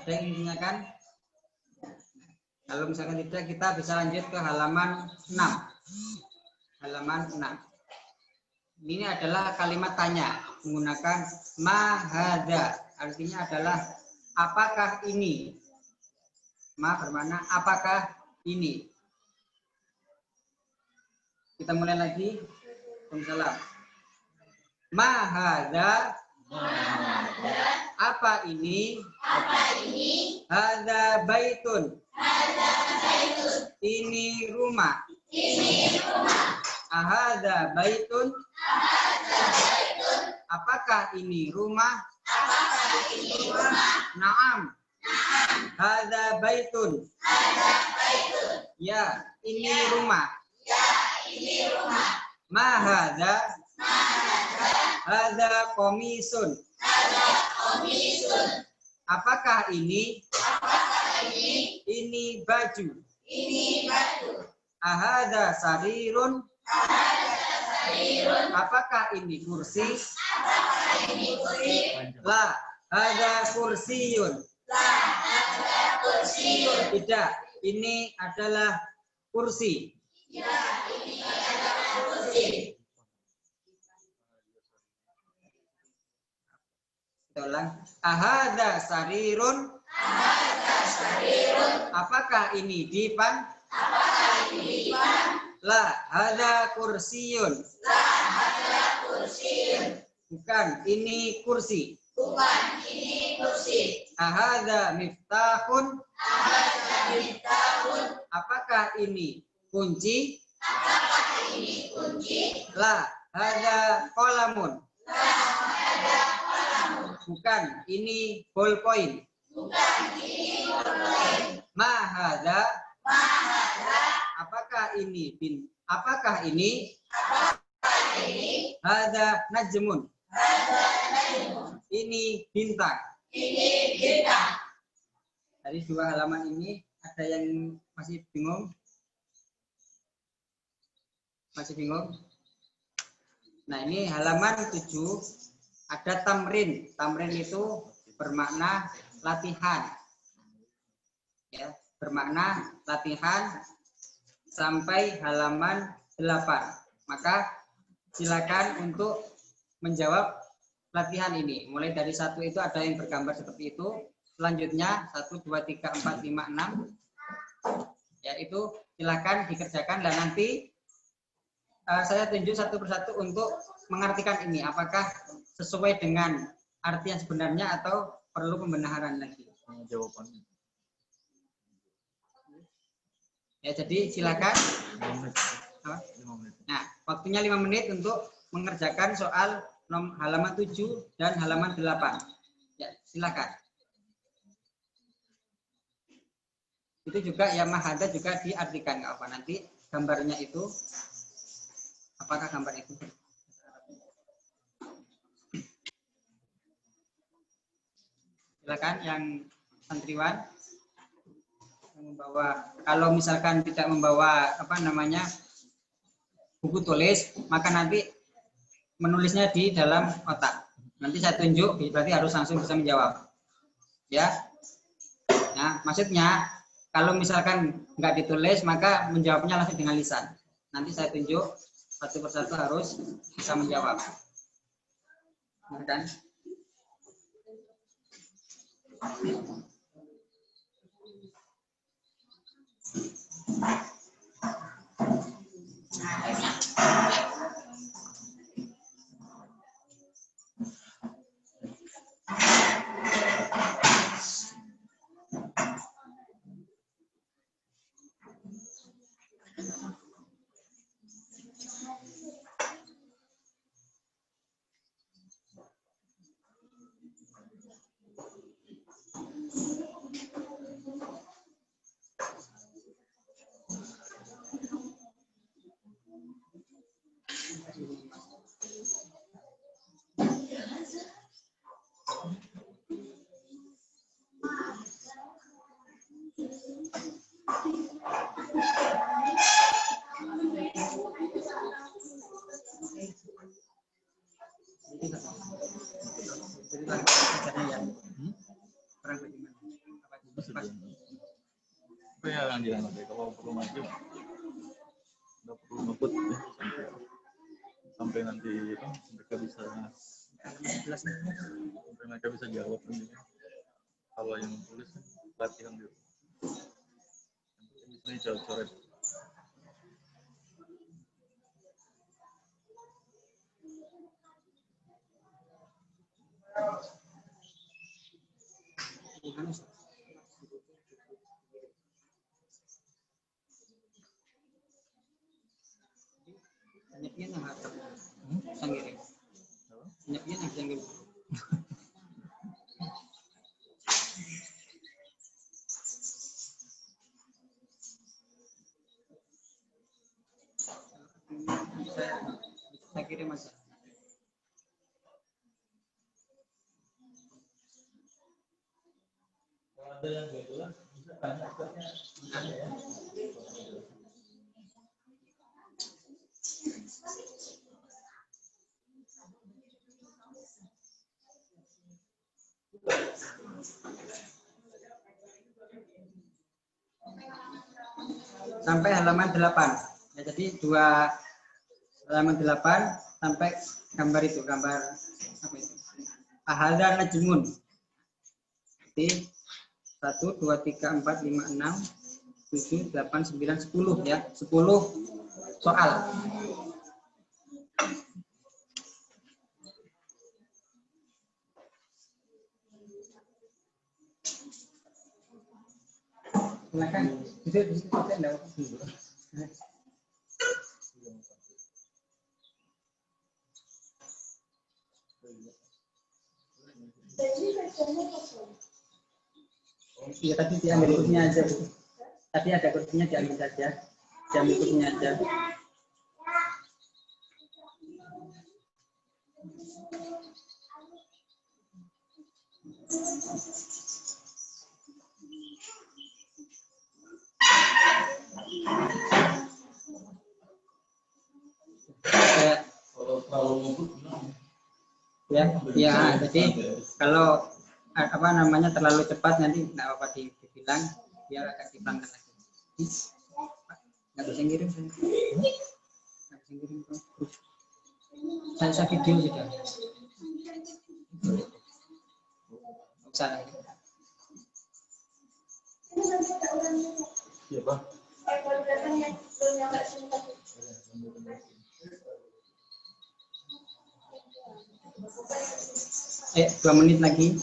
Ada yang ditanyakan? Kalau misalkan tidak, kita bisa lanjut ke halaman 6. Halaman 6. Ini adalah kalimat tanya menggunakan ma hadza. Artinya adalah apakah ini? Ma bermakna apakah ini? Kita mulai lagi. Waalaikumsalam. Ma hadza. Apa ini? Hadza baitun. Ini rumah. Ahadza baitun. Apakah ini rumah? Naam. Hadza baitun. Ya, ini rumah. Ma hadza? Hadza komisun. Apakah ini? Ini baju. Ahadza sarirun. Apakah ini kursi? La, hadza kursiyun. Tidak, ini adalah kursi. Kita ulang. Ahadza sarirun. Apakah ini divan? La, hadza kursiyun. Bukan, ini kursi. Ahadza miftahun. Apakah ini kunci? La, hadza qalamun. Bukan, ini ballpoint. Ma hadza. Apakah ini bin? Apakah ini? Hadza najmun. Ini bintang. Dari dua halaman ini ada yang masih bingung? Masih bingung? Nah, ini halaman 7 ada tamrin. Tamrin itu bermakna latihan. Ya, bermakna latihan sampai halaman 8. Maka silakan untuk menjawab latihan ini. Mulai dari 1 itu ada yang bergambar seperti itu. Selanjutnya 1, 2, 3, 4, 5, 6. Ya, itu silakan dikerjakan dan nanti saya tunjuk satu persatu untuk mengartikan ini. Apakah sesuai dengan arti yang sebenarnya atau perlu pembenaran lagi? Jawabannya. Ya, jadi silakan. 5 menit. Nah, waktunya 5 menit untuk mengerjakan soal halaman 7 dan halaman 8. Ya, silakan. Itu juga ya mahada juga diartikan nggak apa nanti gambarnya itu. Apakah gambar itu? Silakan yang santriwan yang membawa, kalau misalkan tidak membawa buku tulis, maka nanti menulisnya di dalam otak. Nanti saya tunjuk, berarti harus langsung bisa menjawab. Ya. Nah, maksudnya kalau misalkan nggak ditulis, maka menjawabnya langsung dengan lisan. Nanti saya tunjuk satu persatu harus bisa menjawab. Kan? Orang bagaimana? ya yang diangkat ya. Kalau perlu maju, nggak perlu ngebut ya sampai nanti itu mereka bisa jawab nanti. Kalau yang tulis latihan dulu. Yang penting bisa coret. Saya kirim aja. Ada yang betulan bisa tanya ya. Sampai halaman 8. Ya, jadi halaman 8 sampai gambar itu, gambar apa itu? Ahada najmun. Jadi 1 2 3 4 5 6 7 8 9 10 ya. 10 soal. Silakan. Itu di situ enggak. Iya, tadi diambil kursinya aja. Tadi ada kursinya diambil saja. Diambil kursinya aja. Ya, jadi kalau apa namanya terlalu cepat nanti nggak apa-apa dibilang, biar agak dipelankan lagi. Nggak bisa ngirim, nggak bisa ngirim terus. Saya video sudah. Usah lagi. Iya, Bang. 2 menit lagi.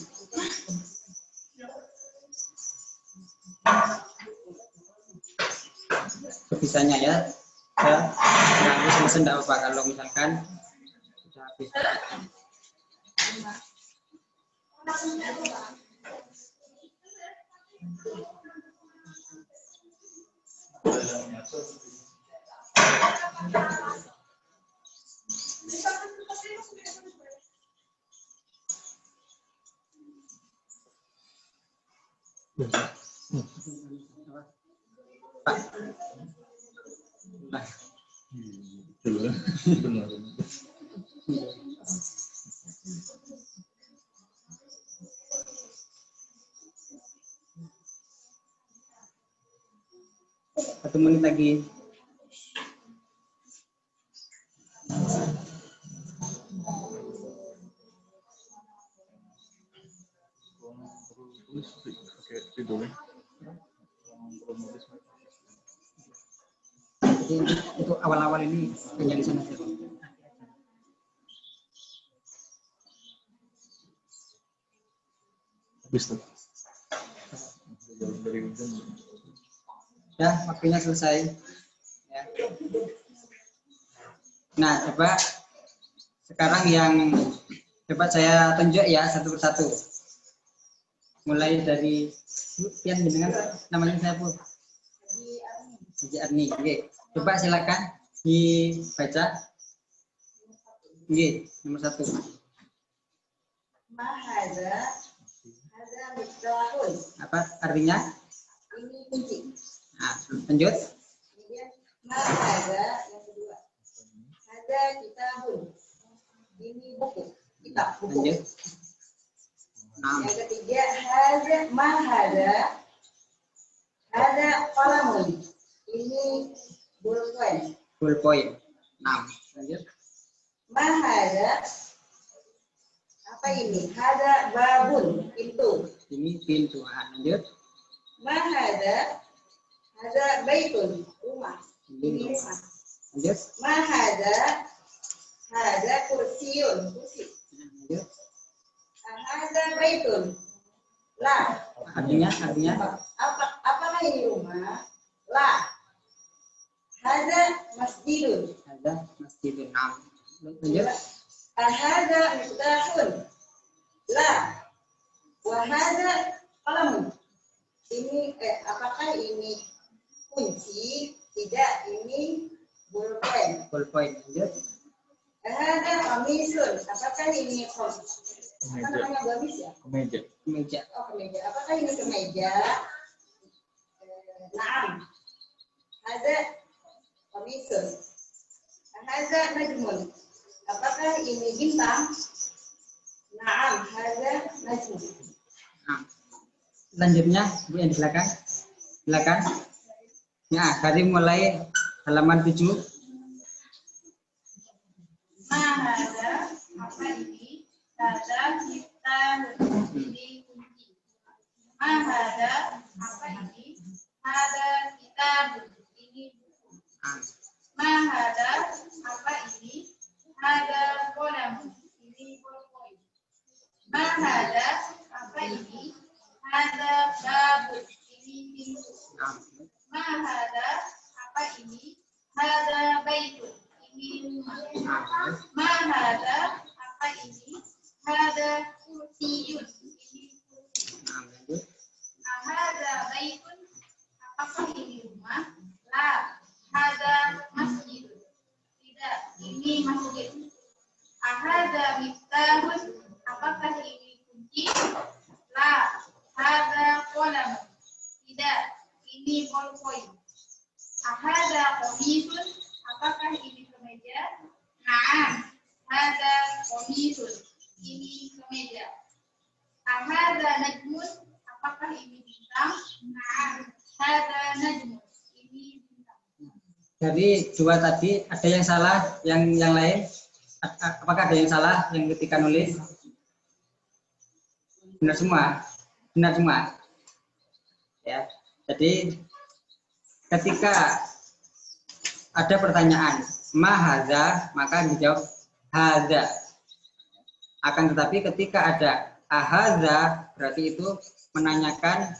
Sebisanya ya. Habis selesai enggak apa-apa kalau misalkan sudah habis. Pak. Nah. Benar. Satu menit lagi. Jadi itu awal-awal ini hanya di sana saja. Habis tuh. Ya, waktunya selesai. Ya. Nah, coba sekarang yang coba saya tunjuk ya satu persatu. Mulai dari Pian dengan namanya saya Bu. Haji Arni. Oke. Coba silakan dibaca. Oke, nomor 1. Mahada, ada miftahun. Apa artinya? Ini kunci. Nah, lanjut. Kemudian mahada yang kedua. Ada kitabun. Ini buku, kitab buku. Lanjut. Yang ketiga, hada mahada. Ada kalamun. Ini pulpen. Ballpoint. 6. Lanjut. Mahada. Apa ini? Ada babun. Pintu. Ini pintu. Lanjut. Mahada. Ada baitun. Rumah. Ini Ini rumah. rumah. Lanjut. Mahada. Ada kursiun. Kursi. Lanjut. Ada baitun. Lah. Artinya Apakah ini rumah? Lah. Ada masjidun. ada masjid 6. Lanjut. Ada miftahun. Lah. Wahada kalamun. Ini apakah ini kunci? Tidak, ini pulpen. Ballpoint. Lanjut. Ada kamisun. Apakah ini apa namanya gamis ya? Kemeja. Meja. Oh, kemeja. Apakah ini kemeja? Naam. Ada kamisun. Ada najmun. Apakah ini bintang? Naam. Ada najmun. Nah, selanjutnya Bu yang di belakang. Silakan. Ya, dari mulai halaman 7. Mahada, apa ini? Ada kita ini kunci. Mahada, apa ini? Ada kita ini buku. Nah, Mahada, apa ini? Ada kolam, ini ballpoint. Mahada, apa ini? Ada babu, ini pintu. nah, Mahada, apa ini? Ada baitun, ini rumah. nah, Mahada, apa ini? Ada kursiyun, ini kursi. nah, lanjut. Ahada baitun, apakah ini rumah? La, hada masjid. Tidak, ini masjid. Ahada miftahun, apakah ini kunci? La, hada kolam. Tidak, ini ballpoint. Ahada komisun, apakah ini kemeja? Naam, hada komisun, ini kemeja. Ahada najmun, apakah ini bintang? Naam, hada najmun, ini bintang. Dari dua tadi ada yang salah, yang lain apakah ada yang salah yang ketika nulis? Benar semua. Benar semua. Ya. Jadi ketika ada pertanyaan mahadza, maka dijawab hadza. Akan tetapi ketika ada ahadza, berarti itu menanyakan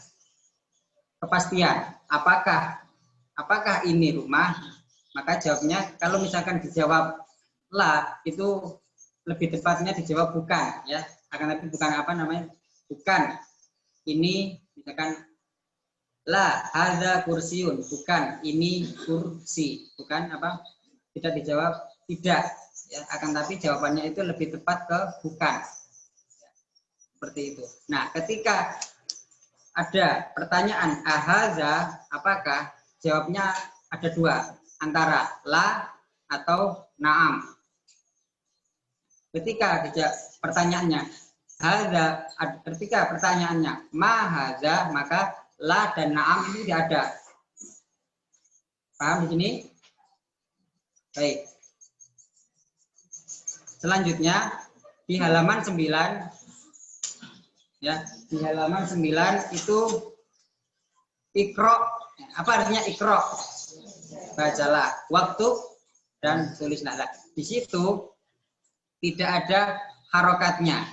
kepastian. Apakah ini rumah? Maka jawabnya kalau misalkan dijawab la, itu lebih tepatnya dijawab bukan, ya. Akan tetapi bukan apa namanya? Bukan. Ini misalkan la hadza kursiun, bukan ini kursi, bukan apa? Tidak dijawab tidak, ya. Akan tapi jawabannya itu lebih tepat ke bukan. Ya, seperti itu. Nah, ketika ada pertanyaan ahadza, apakah? Jawabnya ada dua, antara la atau naam. Ketika pertanyaannya hadza, ketika pertanyaannya ma hadza, maka la dan naam ini tidak ada. Paham di sini? Baik. Selanjutnya di halaman 9, ya, di halaman 9 itu ikro. Apa artinya ikro? Bacalah, waktu dan tulislah. Di situ tidak ada harokatnya,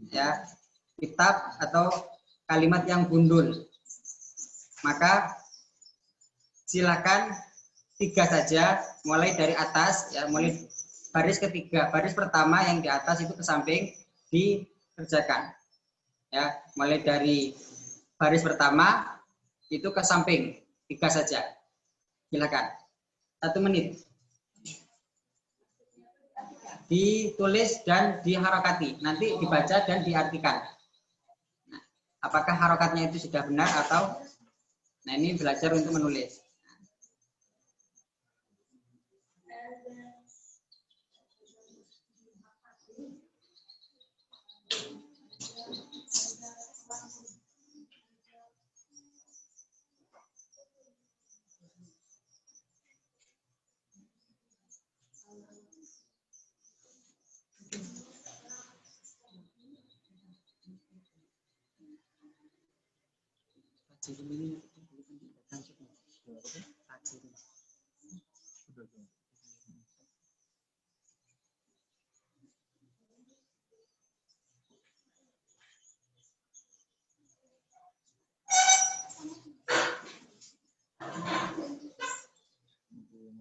ya, kitab atau kalimat yang gundul. Maka silakan 3 saja, mulai dari atas, ya, mulai baris ketiga, baris pertama yang di atas itu ke samping dikerjakan, ya, mulai dari baris pertama itu ke samping 3 saja. Silakan. 1 menit. Ditulis dan diharokati, nanti dibaca dan diartikan. Nah, apakah harokatnya itu sudah benar atau? Nah, ini belajar untuk menulis.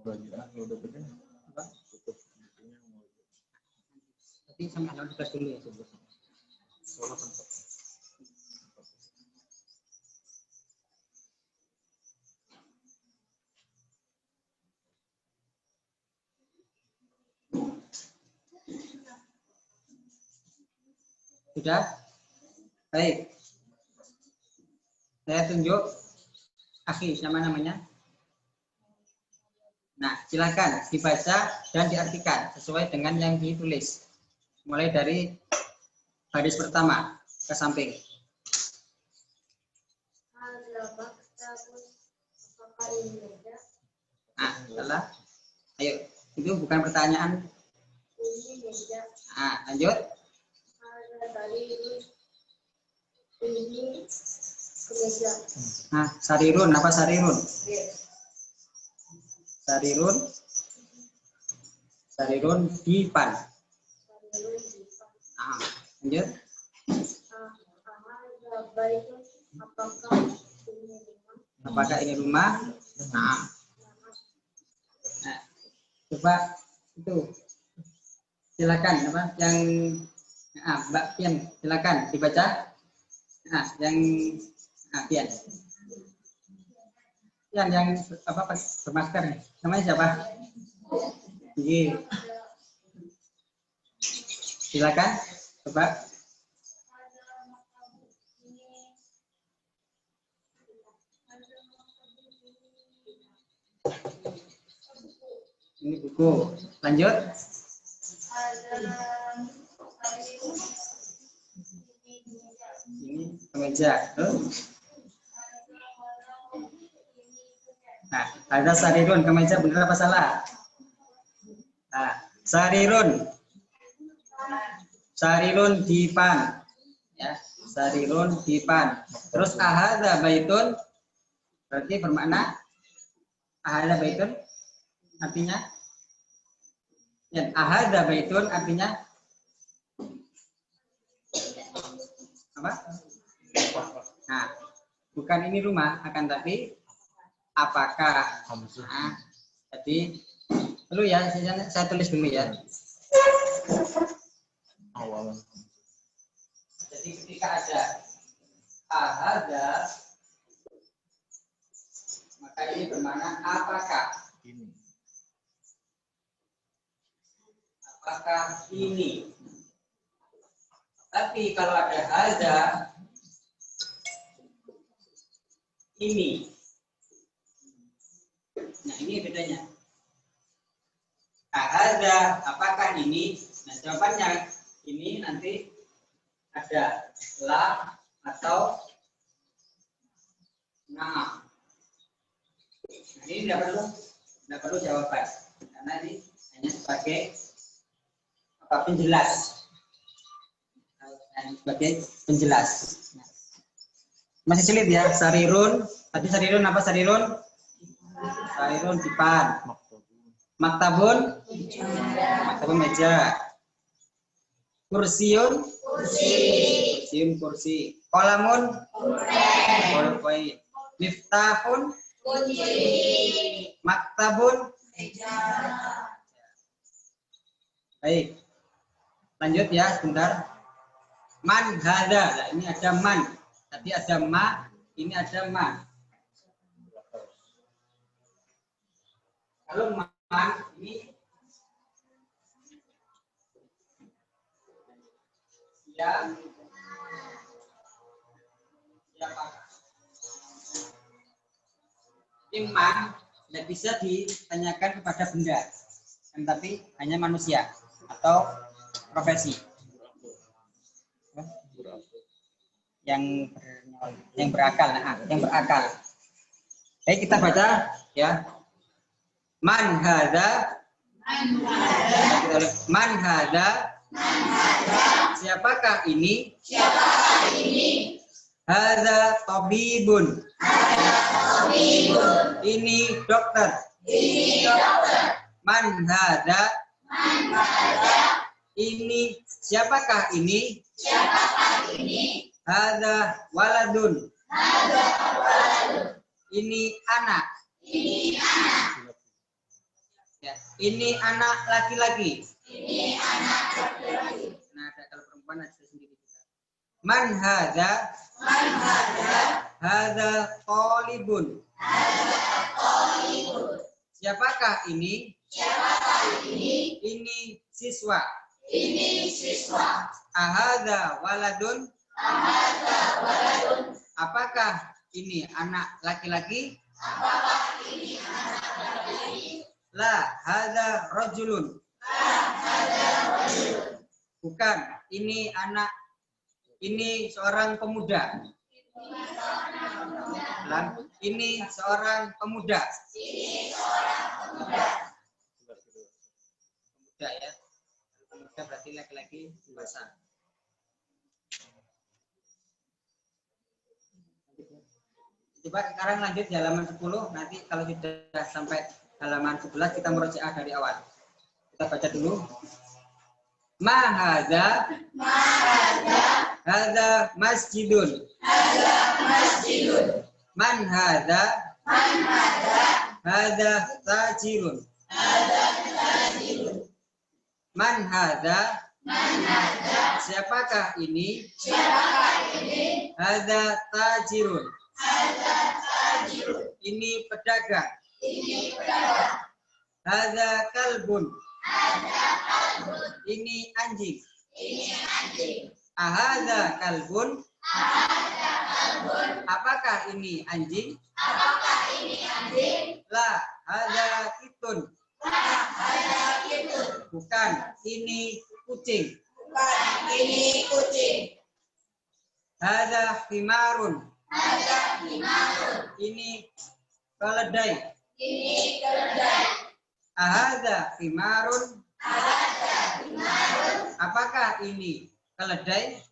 Murajaah kalau udah benar tutup bukunya. Tapi sampai halaman 11 dulu ya sebelum. Soalnya sempat. Sudah? Baik. Saya tunjuk. Akhi, siapa namanya? Nah, silakan dibaca dan diartikan sesuai dengan yang ditulis. Mulai dari baris pertama ke samping. Nah, salah. Ayo, itu bukan pertanyaan. Nah, lanjut. Nah, sarirun, apa sarirun? Sarirun dipan. Nah, lanjut. Apakah ini rumah? Nah, coba itu silakan apa yang Mbak Pian silakan dibaca. Nah, yang Pian. Yang apa bermasker nih? Namanya siapa? Iya. Silakan coba. Ini buku. Lanjut. Ini kemeja. Nah, ada sarirun, kemeja benar apa salah? Nah, sarirun dipan. Ya, sarirun dipan. Terus ahadza baitun berarti bermakna ahadza baitun artinya ya, ahadza baitun artinya apa? Nah, bukan ini rumah, akan tapi apakah? Nah, jadi dulu ya, saya tulis dulu ya. Awalan. Jadi ketika ada ahada, maka ini bermakna apakah? Ini. Apakah ini? Tapi kalau ada hada, ini. Nah, ini bedanya. Ahada, apakah ini? Nah, jawabannya ini nanti ada la atau nah. Nah, ini tidak perlu jawaban karena ini hanya sebagai apa penjelas. Sebagai penjelas. Nah, masih sulit ya, sarirun. Tadi sarirun apa sarirun? Sarirun dipan. Maktabun? Maktabun meja. Kursiun? Kursi. Kolamun? Pulpen. Miftahun? Maktabun? Baik. Lanjut ya, sebentar. Man hada. Nah, ini ada man. Tadi ada ma, ini ada man. Kalau man ini ya siapa? Ini man tidak bisa ditanyakan kepada benda, tetapi hanya manusia atau profesi. Yang berakal, yang berakal. Baik, kita baca ya. Man hada. Siapakah ini? Hadza tabibun. Ini dokter. Man hadza. Ini siapakah ini? Hadza waladun. Ini anak. Ya, ini anak laki-laki. Nah, ada kalau perempuan ada sendiri juga. Man hadza. Hadza talibun. Siapakah ini? Ini siswa. Ahadza waladun. Apakah ini anak laki-laki? La hadza rajulun. Bukan, ini anak, ini seorang pemuda. Ini seorang pemuda. Pemuda ya. Pemuda berarti laki-laki dewasa. Coba sekarang lanjut di halaman 10. Nanti kalau sudah sampai halaman 11 kita merujuk dari awal. Kita baca dulu. Ma hadza. Hadza masjidun. Man hadza. Hadza tajirun. Man hadza. Siapakah ini? Hadza tajirun. Ini pedagang. Hadza kalbun. Ini anjing. Ahadza kalbun. Apakah ini anjing? La hadza kitun. Bukan, ini kucing. Hadza himarun. Ini keledai. Ahadza himarun. Apakah ini keledai?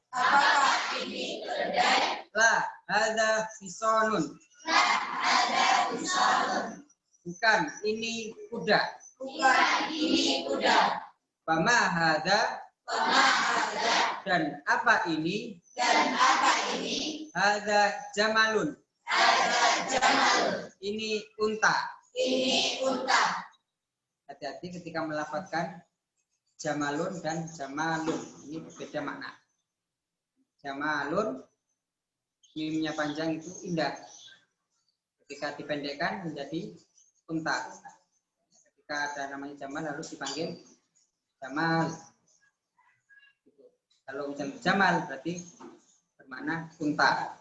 La hadza hisonun. Bukan, ini kuda. Bama hadza. Dan apa ini? Hadza jamalun. Ini unta. Hati-hati ketika melafazkan jamalun dan jamalun. Ini berbeda makna. Jamalun, mimnya panjang itu indah. Ketika dipendekkan menjadi unta. Ketika ada namanya jamal harus dipanggil jamal. Kalau jamal berarti bermakna unta.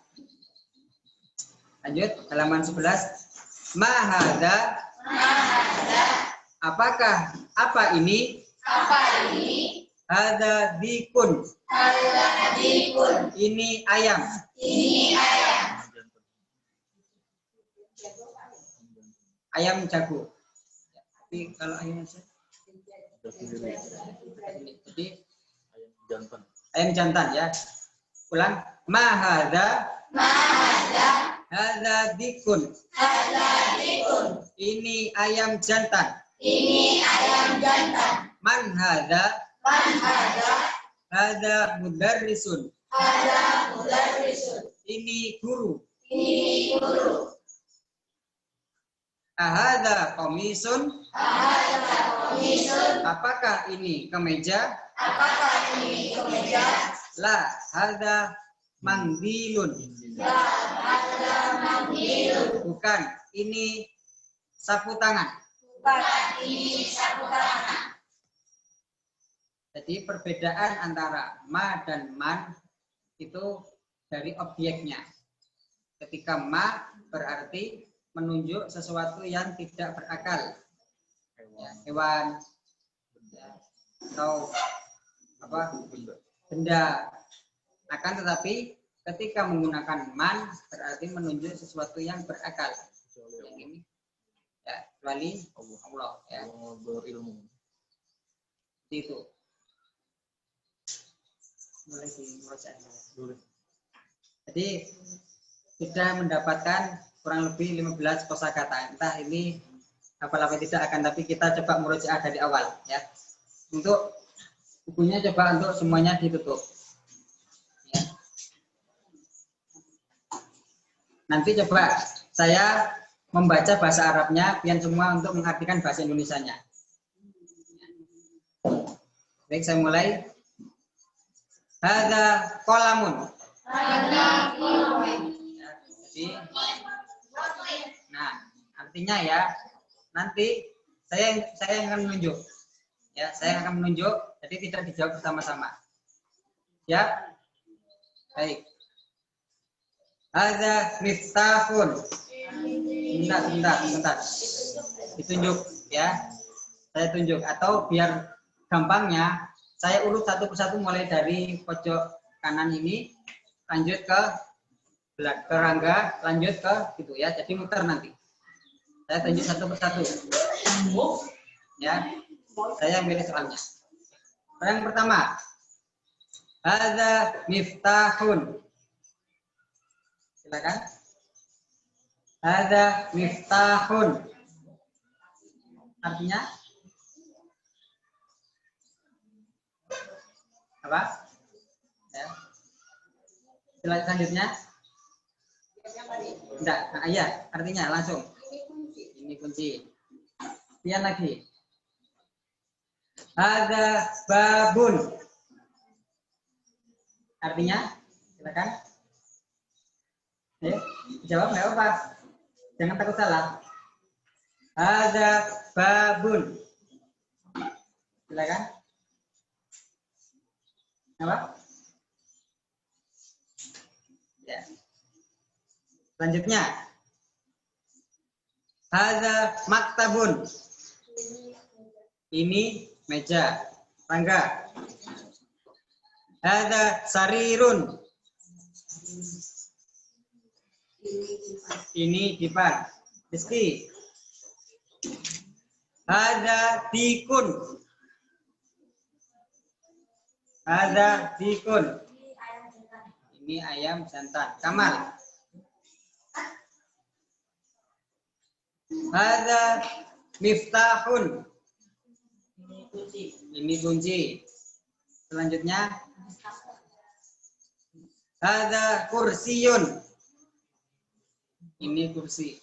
Lanjut halaman 11. Ma hadza. Apakah apa ini? Hadza dikun. Ini ayam. Ayam jago. Tapi kalau ayam jadi ayam jantan ya. Ulang. Ma hadza. Hadza dikun. Ini ayam jantan. Man hadza. Hadza mudarrisun. Ini guru. Ahadza qamisun. Apakah ini kemeja? La hadza mandilun. Bukan, ini sapu tangan. Jadi perbedaan antara ma dan man itu dari objeknya. Ketika ma berarti menunjuk sesuatu yang tidak berakal, ya, hewan, ya, atau apa benda. Akan tetapi ketika menggunakan man berarti menunjuk sesuatu yang berakal. Yang ini, ya, kecuali Allah, ya. Berilmu. Itu. Mulai di wajah. Jadi sudah mendapatkan kurang lebih 15 kosakata. Entah ini hafal apa tidak akan, tapi kita coba murojaah dari awal ya. Untuk bukunya coba untuk semuanya ditutup. Ya. Nanti coba saya membaca bahasa Arabnya, pian semua untuk mengartikan bahasa Indonesianya. Baik, saya mulai. Hadza qalamun. Jadi, nah, artinya ya, nanti saya akan menunjuk. Ya, saya akan menunjuk, jadi tidak dijawab bersama-sama. Ya, baik. Hadza miftahun. Bentar. Ditunjuk ya. Saya tunjuk, atau biar gampangnya saya urut satu persatu mulai dari pojok kanan ini lanjut ke rangga, lanjut ke gitu ya. Jadi muter nanti. Saya tunjuk satu persatu. Ya. Saya milih soalnya. Yang pertama. Hadza miftahun. Silakan. Hadza miftahun. Artinya apa? Ya. Selanjutnya. Enggak, nah, iya, artinya langsung. Ini kunci. Kemudian lagi. Hadza babun. Artinya, silakan. Jawab nggak apa? Jangan takut salah. Hadza babun. Silakan. Apa? Ya. Selanjutnya. Hadza maktabun. Ini meja. Tangga. Hadza sarirun. Ini dipan. Rizki. Hadza dikun. Hadza dikun. Ini ayam jantan. Kamal. Hadza miftahun. Ini kunci. Selanjutnya. Hadza kursiyun. Ini kursi.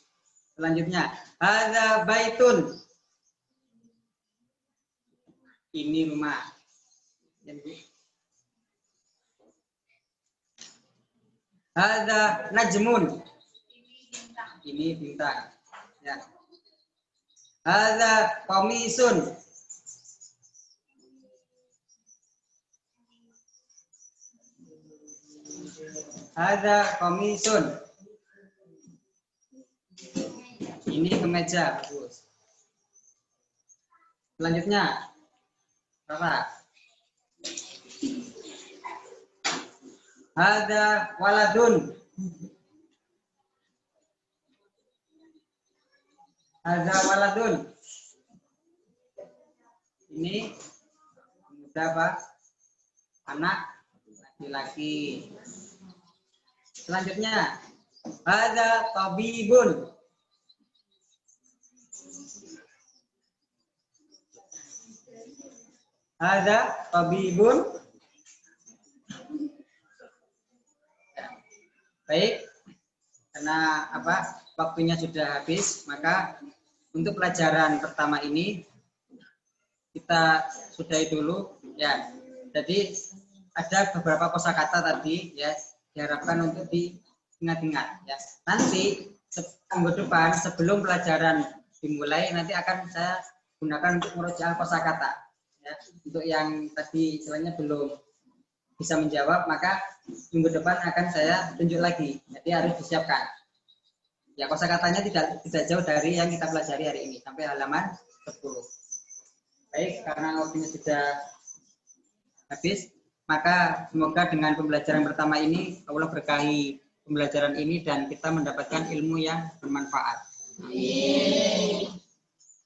Selanjutnya. Hadza baitun. Ini rumah. Hadza najmun. Ini bintang. Ya. Hadza qamisun. Hadza qamisun. Ini kemeja, bagus. Selanjutnya. Berapa? Hadza waladun. Hadza waladun. Ini muda apa? Anak laki-laki. Selanjutnya, hadza tabibun. Hadza tabibun. Baik, karena apa? Waktunya sudah habis, maka untuk pelajaran pertama ini kita sudahi dulu ya. Jadi ada beberapa kosakata tadi ya, diharapkan untuk diingat-ingat ya. Nanti minggu depan sebelum pelajaran dimulai nanti akan saya gunakan untuk murojaah kosakata ya. Untuk yang tadi istilahnya belum bisa menjawab, maka minggu depan akan saya tunjuk lagi. Jadi harus disiapkan. Ya, kosakatanya tidak jauh dari yang kita pelajari hari ini sampai halaman 10. Baik, karena waktunya sudah habis, maka semoga dengan pembelajaran pertama ini Allah berkahi pembelajaran ini dan kita mendapatkan ilmu yang bermanfaat. Amin.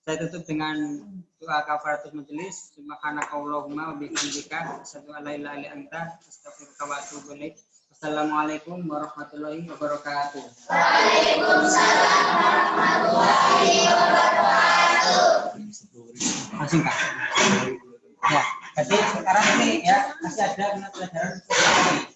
Saya tutup dengan doa kafaratus majelis. Subhanakallahumma wa bihamdika asyhadu an la ilaha illa anta astaghfiruka wa atubu ilaik. Assalamualaikum warahmatullahi wabarakatuh. Waalaikumsalam warahmatullahi wabarakatuh. Langsung Kak. Ya, jadi sekarang ini ya masih ada pelajaran ini.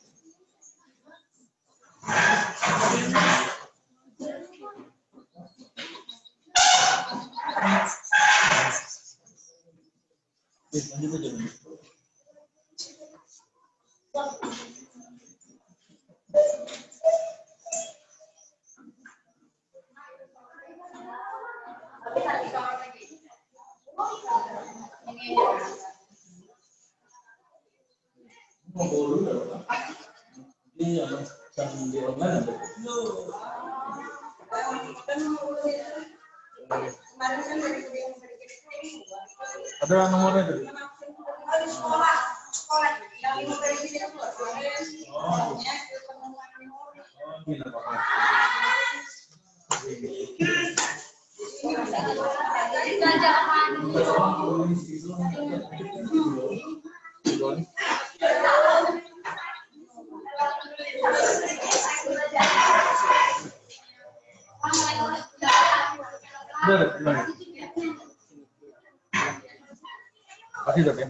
Ada nomornya tadi. Sekolah yang mau dari sini Kasih tapi.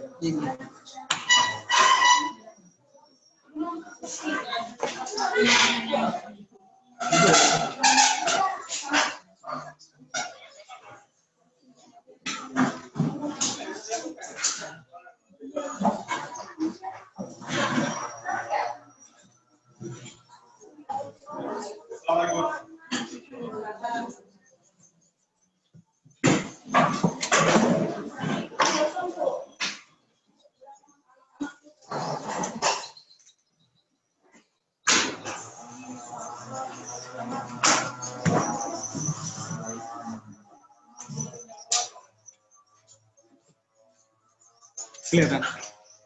Kelihatan.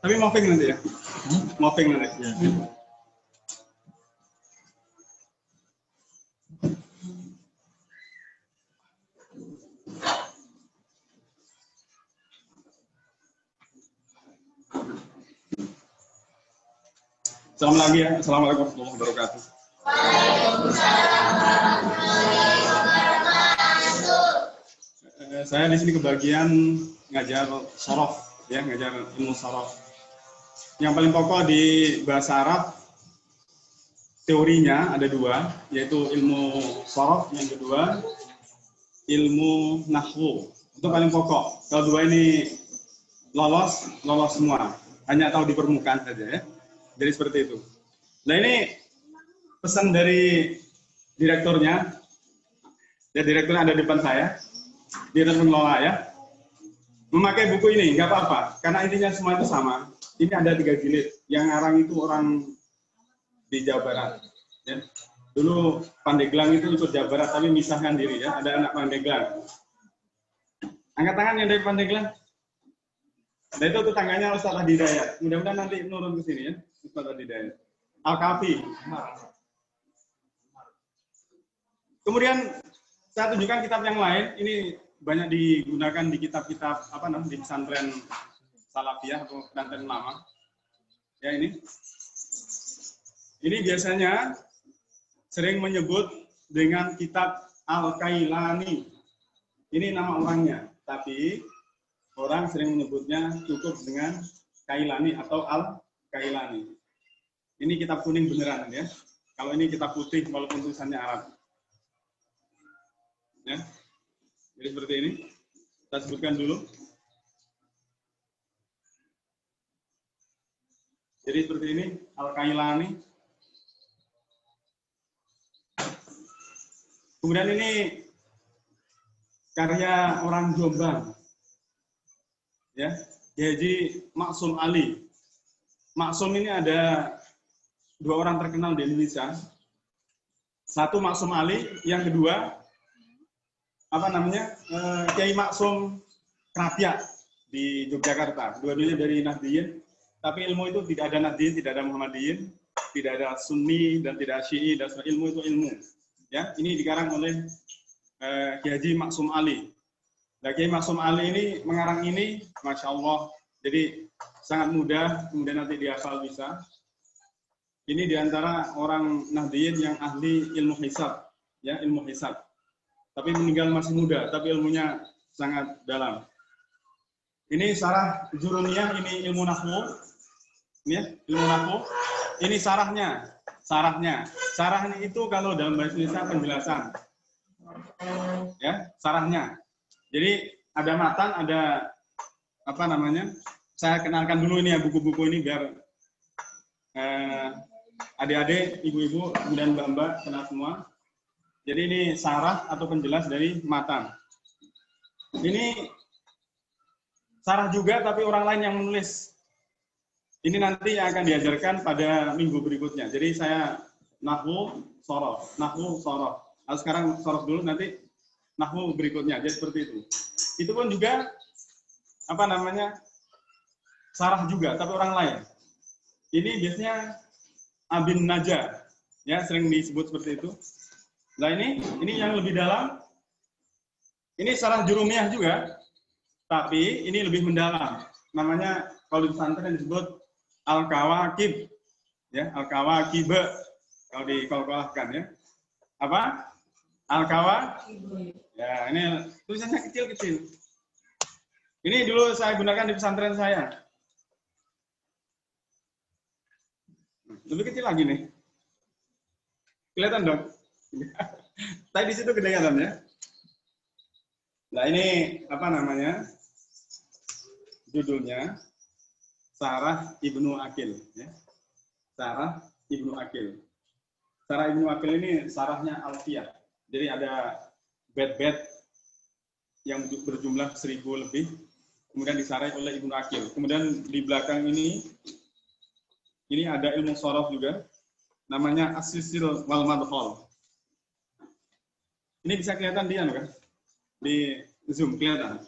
Tapi moving nanti ya. Moving nanti. Ya. Salam lagi ya. Assalamualaikum warahmatullahi wabarakatuh. Saya di sini kebagian ngajar sorof, ya, ngajar ilmu sorof. Yang paling pokok di bahasa Arab teorinya ada dua, yaitu ilmu sorof, yang kedua ilmu nahwu. Itu paling pokok. Kalau dua ini lolos semua. Hanya tahu di permukaan saja ya. Jadi seperti itu. Nah ini pesan dari direkturnya. Ya, direkturnya ada di depan saya. Dia adalah pengelola ya. Memakai buku ini nggak apa-apa, karena intinya semua itu sama. Ini ada 3 jilid. Yang ngarang itu orang di Jawa Barat. Ya. Dulu Pandeglang itu ikut Jawa Barat, tapi misahkan diri ya. Ada anak Pandeglang. Angkat tangan yang dari Pandeglang. Nah itu tetangganya Ustaz Hidayat. Mudah-mudahan nanti nurun ke sini ya, Ustaz Hidayat. Al-Kafi. Kemudian saya tunjukkan kitab yang lain. Ini banyak digunakan di kitab-kitab di pesantren Salafiyah atau pesantren lama. Ya ini. Ini biasanya sering menyebut dengan kitab Al-Kailani. Ini nama orangnya, tapi orang sering menyebutnya cukup dengan Kailani atau Al-Kailani. Ini kitab kuning beneran ya. Kalau ini kitab putih walaupun tulisannya Arab. Ya. Jadi seperti ini. Kita sebutkan dulu. Jadi seperti ini Al-Kailani. Kemudian ini karya orang Jombang. Ya, Haji Maksum Ali. Maksum ini ada 2 orang terkenal di Indonesia. Satu Maksum Ali, yang kedua Kiai Maksum Krapyak di Yogyakarta. Dua-duanya dari Nahdliyin, tapi ilmu itu tidak ada Nahdliyin, tidak ada Muhammadiyin, tidak ada Sunni dan tidak Syi'i, dan ilmu itu ilmu. Ya, ini dikarang oleh Kiai Haji Maksum Ali. Nah, Kiai Maksum Ali ini mengarang ini, Masya Allah, jadi sangat mudah, kemudian nanti dihafal bisa. Ini diantara orang Nahdiyin yang ahli ilmu hisab, ya ilmu hisab. Tapi meninggal masih muda, tapi ilmunya sangat dalam. Ini Syarah Jurumiyah, ini ilmu nahwu. Ini ya, ilmu nahwu. Ini syarahnya. Syarahnya itu kalau dalam bahasa Indonesia penjelasan. Ya, syarahnya. Jadi ada matan, ada apa namanya? Saya kenalkan dulu ini ya buku-buku ini biar adik-adik, ibu-ibu, dan mbak-mbak kenal semua. Jadi ini syarah atau penjelas dari matan. Ini syarah juga tapi orang lain yang menulis. Ini nanti yang akan diajarkan pada minggu berikutnya. Jadi saya nahwu sorof. Nah, sekarang sorof dulu, nanti nahwu berikutnya. Jadi seperti itu. Itu pun juga apa namanya syarah juga, tapi orang lain. Ini biasanya Abin Najjar, ya sering disebut seperti itu. Nah ini yang lebih dalam. Ini Syarah Jurumiyah juga, tapi ini lebih mendalam. Namanya kalau di pesantren disebut Al-Kawakib, ya Al-Kawakib kalau dikolkolahkan ya. Apa? Al-Kawakib. Ya ini tulisannya kecil-kecil. Ini dulu saya gunakan di pesantren saya. Lebih kecil lagi nih. Kelihatan dong? Tadi di situ kedengaran ya. Nah ini apa namanya? Judulnya Syarah Ibnu Aqil. Ya. Syarah Ibnu Aqil. Syarah Ibnu Aqil ini syarahnya Alfiyah. Jadi ada bait-bait yang berjumlah 1000 lebih. Kemudian disarai oleh Ibnu Aqil. Kemudian di belakang ini ada ilmu shorof juga. Namanya As-Silsil wal Madkhal. Ini bisa kelihatan dia kan? Di Zoom kelihatan.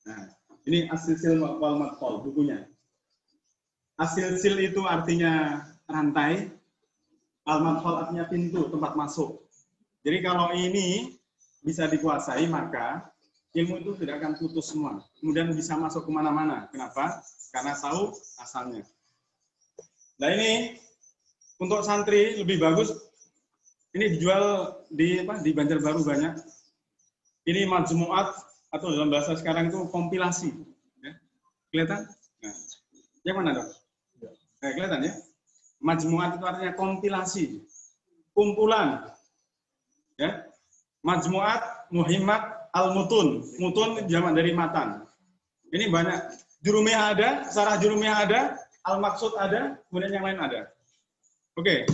Nah, ini As-Silsil wal Madkhal bukunya. As-Silsil itu artinya rantai, al-madkhal artinya pintu, tempat masuk. Jadi kalau ini bisa dikuasai, maka ilmu itu tidak akan putus semua. Kemudian bisa masuk kemana-mana. Kenapa? Karena tahu asalnya. Nah ini untuk santri lebih bagus. Ini dijual di Banjarbaru banyak. Ini majmu'at atau dalam bahasa sekarang itu kompilasi. Ya. Kelihatan? Nah, yang mana dok? Kelihatan ya? Majmu'at itu artinya kompilasi, kumpulan. Ya. Majmu'at, muhimmat, al-mutun. Mutun jamak dari matan. Ini banyak. Jurumiyah ada, Syarah Jurumiyah ada, al-maksud ada, kemudian yang lain ada. Oke.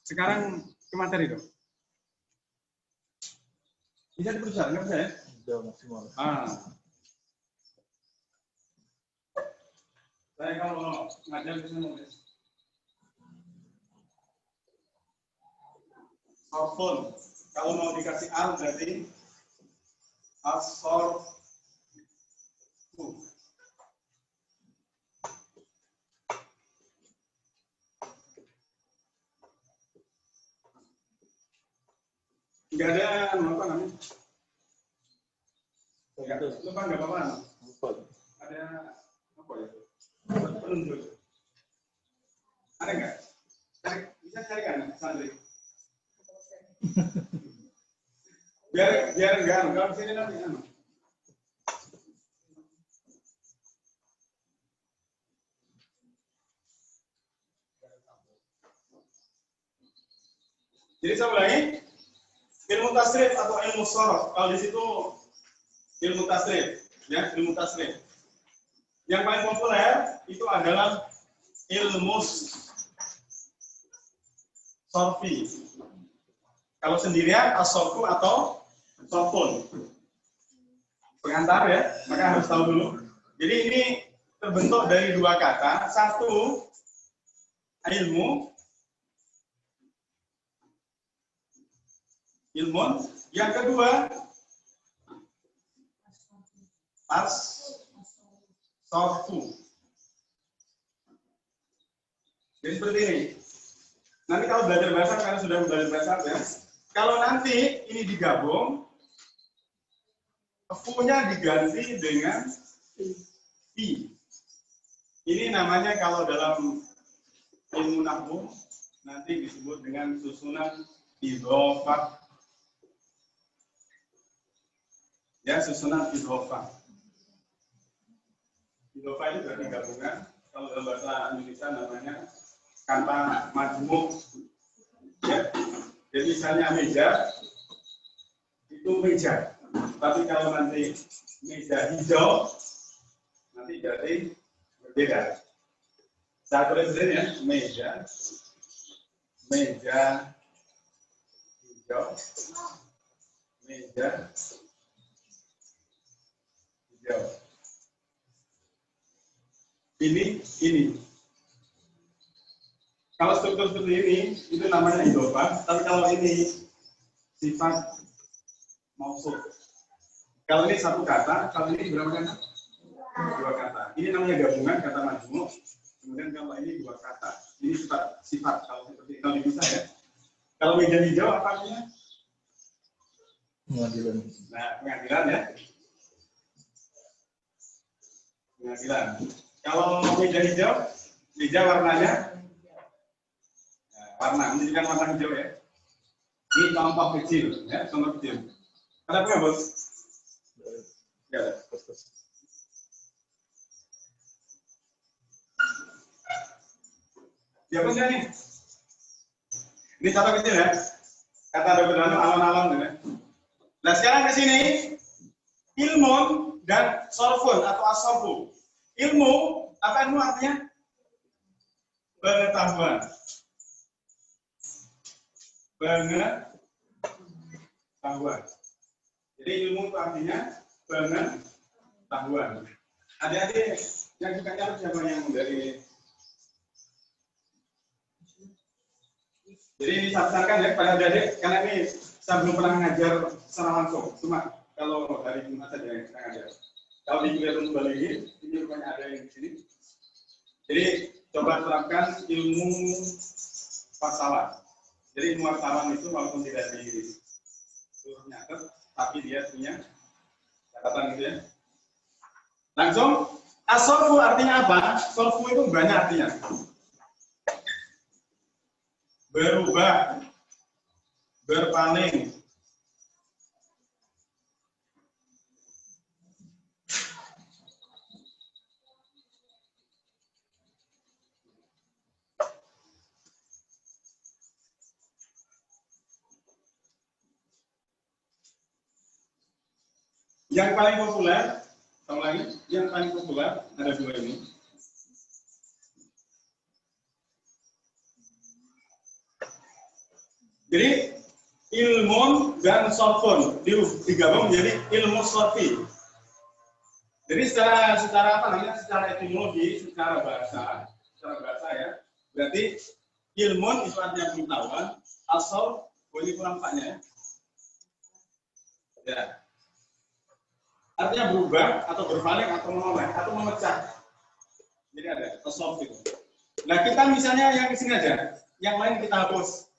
Sekarang ke materi dong. Bisa diperbesar, nggak bisa ya? Udah maksimal. Saya kalau ngajar bisa nulis. Sorfun. Kalau mau dikasih al berarti as-sorfu. Enggak ada apa namanya? Enggak, lupa enggak apa-apa. Ada apa ya? Penunjuk. Ada enggak? Bisa carikan santri. biar enggak sini nanti. Jadi saya ulangi, ilmu tasrif atau ilmu shorof. Kalau di situ ilmu tasrif, ya ilmu tasrif. Yang paling populer itu adalah ilmu sorfi. Kalau sendirian as-sorfu atau sorfun. Pengantar ya, maka harus tahu dulu. Jadi ini terbentuk dari dua kata. Satu ilmu, yang kedua as-sorfu. Jadi seperti ini. Nanti kalau belajar bahasa, karena sudah belajar bahasa ya. Kalau nanti ini digabung, fu-nya diganti dengan i. Ini namanya kalau dalam ilmu nahwu nanti disebut dengan susunan idhofah. Ya, susunan idhofah. Idhofah itu berarti gabungan. Kalau dalam bahasa Indonesia namanya kata majmuk. Ya. Jadi misalnya meja itu meja. Tapi kalau nanti meja hijau nanti jadi berbeda. Saya tulis ya, meja hijau, meja hijau. Ini. Kalau struktur seperti ini, itu namanya idhofah. Tapi kalau ini sifat mausuf. Kalau ini satu kata, kalau ini berapa kata? Dua kata. Ini namanya gabungan kata majmuk. Kemudian kalau ini dua kata. Ini sifat kalau seperti kalau bisa ya. Kalau meja hijau apa artinya? Pengadilan. Nah, pengadilan ya. Pengadilan. Kalau meja hijau, meja warnanya warna, menunjukkan warna hijau ya. Ini contoh kecil, ya, contoh kecil. Kenapa ya, Bos? Ya, ya bos nih. Ini contoh kecil ya. Kata Dr. Danu alon-alon ya. Nah sekarang di sini ilmun dan sorfun atau asofu. Ilmu apa ilmu artinya? Pengetahuan. Pengetahuan. Jadi ilmu itu artinya pengetahuan. Adik-adik yang suka nyari siapa yang dari? Jadi ini saya pesankan ya kepada adik-adik karena ini saya belum pernah ngajar secara langsung. Cuma kalau hari Jumat saja yang kita ngajar. Kalau di kuliah untuk balik ini rupanya ada yang di sini. Jadi coba terapkan ilmu fasalah. Jadi ilmu wartawan itu walaupun tidak di suruh nyatet, tapi dia punya catatan gitu ya. Langsung, asorfu artinya apa? Sorfu itu banyak artinya. Berubah, berpaling. Yang paling populer, tahu lagi, yang paling populer ada dua ini. Jadi ilmun dan sorfun digabung menjadi ilmu sorfi. Jadi secara apa namanya? Secara etimologi, secara bahasa ya. Berarti ilmun itu artinya pengetahuan, asal boleh kurang paknya ya. Artinya berubah atau berpaling atau menoleh atau memecah. Jadi ada asal itu. Nah kita misalnya yang di sini aja, yang lain kita hapus.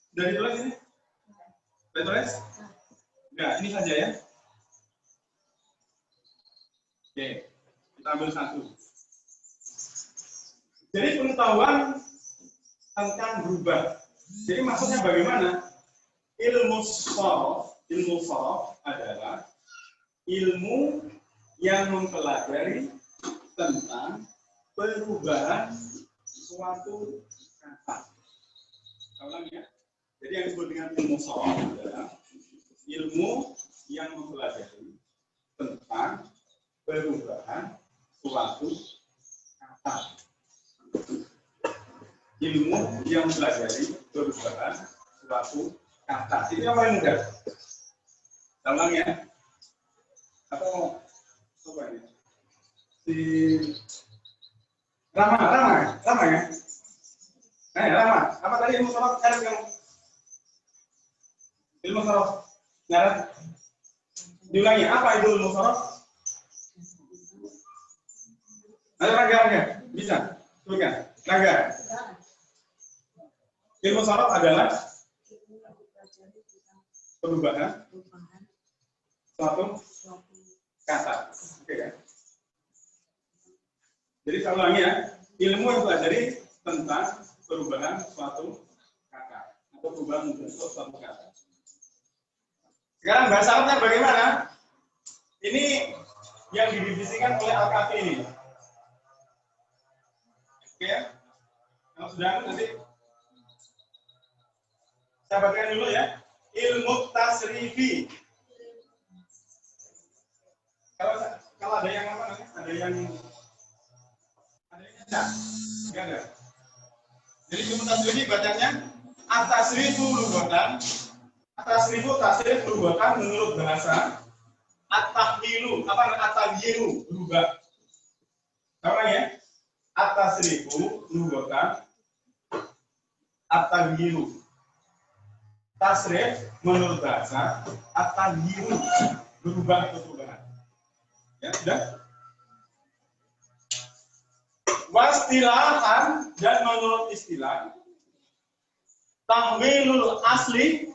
Sudah ditulis ini? Sudah ditulis? Enggak, ini saja ya. Oke, kita ambil satu. Jadi pengetahuan tentang berubah. Jadi maksudnya bagaimana? Ilmu sorof adalah ilmu yang mempelajari tentang perubahan suatu kata. Ulang ya. Jadi yang disebut dengan ilmu sorof adalah ilmu yang mempelajari tentang perubahan suatu kata. Ilmu yang mempelajari perubahan suatu kata. Ini yang paling mudah. Ulang ya. Atau coba ini. Si Rama ya. Rama. Apa tadi ilmu sorof sekarang kamu? Ilmu sorof, nyarat. Diulangi, apa itu ilmu sorof? Ayo raga, bisa? Tuliskan, raga. Ilmu sorof adalah perubahan suatu kata. Oke kan? Jadi saya ulangi ya, ilmu yang pelajari tentang perubahan suatu perubahan bentuk suatu kata. Sekarang bahasa Arabnya bagaimana? Ini yang didefinisikan oleh Al-Kafi ini. Oke ya? Kalau sudah nanti saya bacakan dulu ya. Ilmu tasrifi. Kalau ada yang apa namanya? Ada yang enggak ada. Jadi ilmu tasrifi bacanya at-tasrifu lughatan. At-tasrifu tasrif lughatan menurut bahasa. At-tahwilu apa at-taghyiru berubah. Apa ya? At-tasrifu lughatan at-taghyiru. Tasrif menurut bahasa at-taghyiru berubah atau perubahan. Ya, sudah. Wastilahan dan menurut istilah tahwilul asli.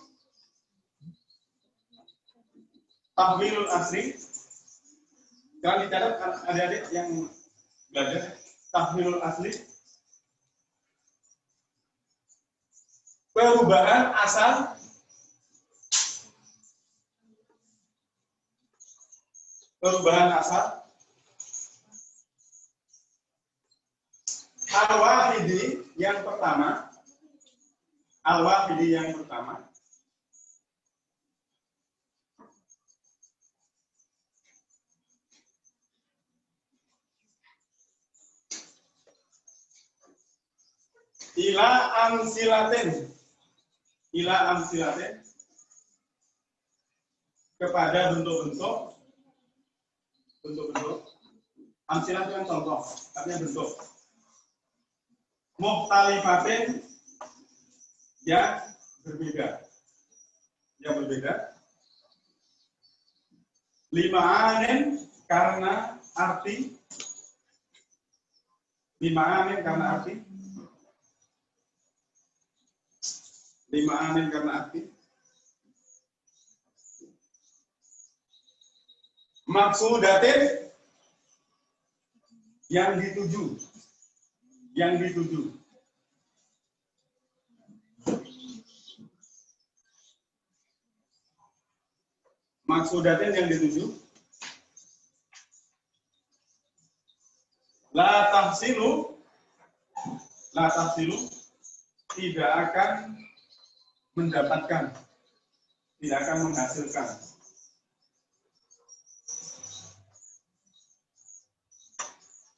Tahwilul asli. Jangan dicatat adik-adik yang belajar tahwilul asli. Perubahan asal. Perubahan asal. Al-Wahidi yang pertama. Al-Wahidi yang pertama. Ila amsilatin. Ila amsilatin. Kepada bentuk-bentuk. Bentuk-bentuk. Amsilat itu kan contoh. Artinya bentuk. Mukhtalifatin. Yang berbeda. Yang berbeda. Lima'anin karena arti. Lima'anin karena arti. Lima'anin karena arti. Maksudatin yang dituju. Yang dituju. Maksudatin yang dituju. La tahsilu. La tahsilu. Tidak akan mendapatkan. Tidak akan menghasilkan.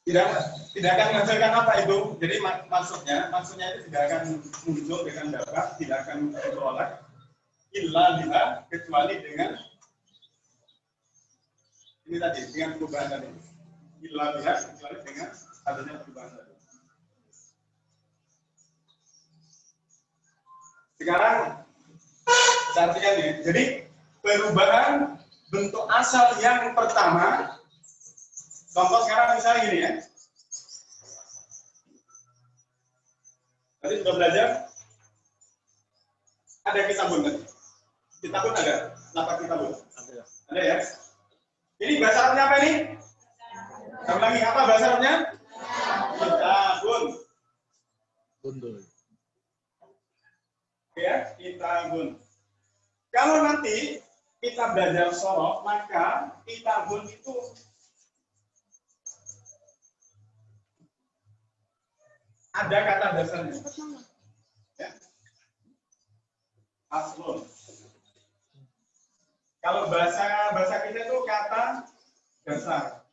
Tidak akan menghasilkan apa itu? Jadi maksudnya itu tidak akan muncul dengan dapat, tidak akan beroleh illa bila kecuali dengan ini tadi, dengan perubahan tadi. Illa bila kecuali dengan adanya perubahan tadi. Sekarang saya artikan ya. Jadi perubahan bentuk asal yang pertama. Contoh sekarang misalnya gini ya. Tadi sudah belajar. Ada kitabun tadi. Kitabun ada. Lapak kitabun. Ada ya. Ini bahasa Arabnya apa ini? Saya ulangi, apa bahasa Arabnya? Kitabun. Bundul. Ya, kitabun. Kalau nanti kita belajar sorof, maka kitabun itu ada kata dasarnya. Ya. Aslun. Kalau bahasa kita itu kata dasar.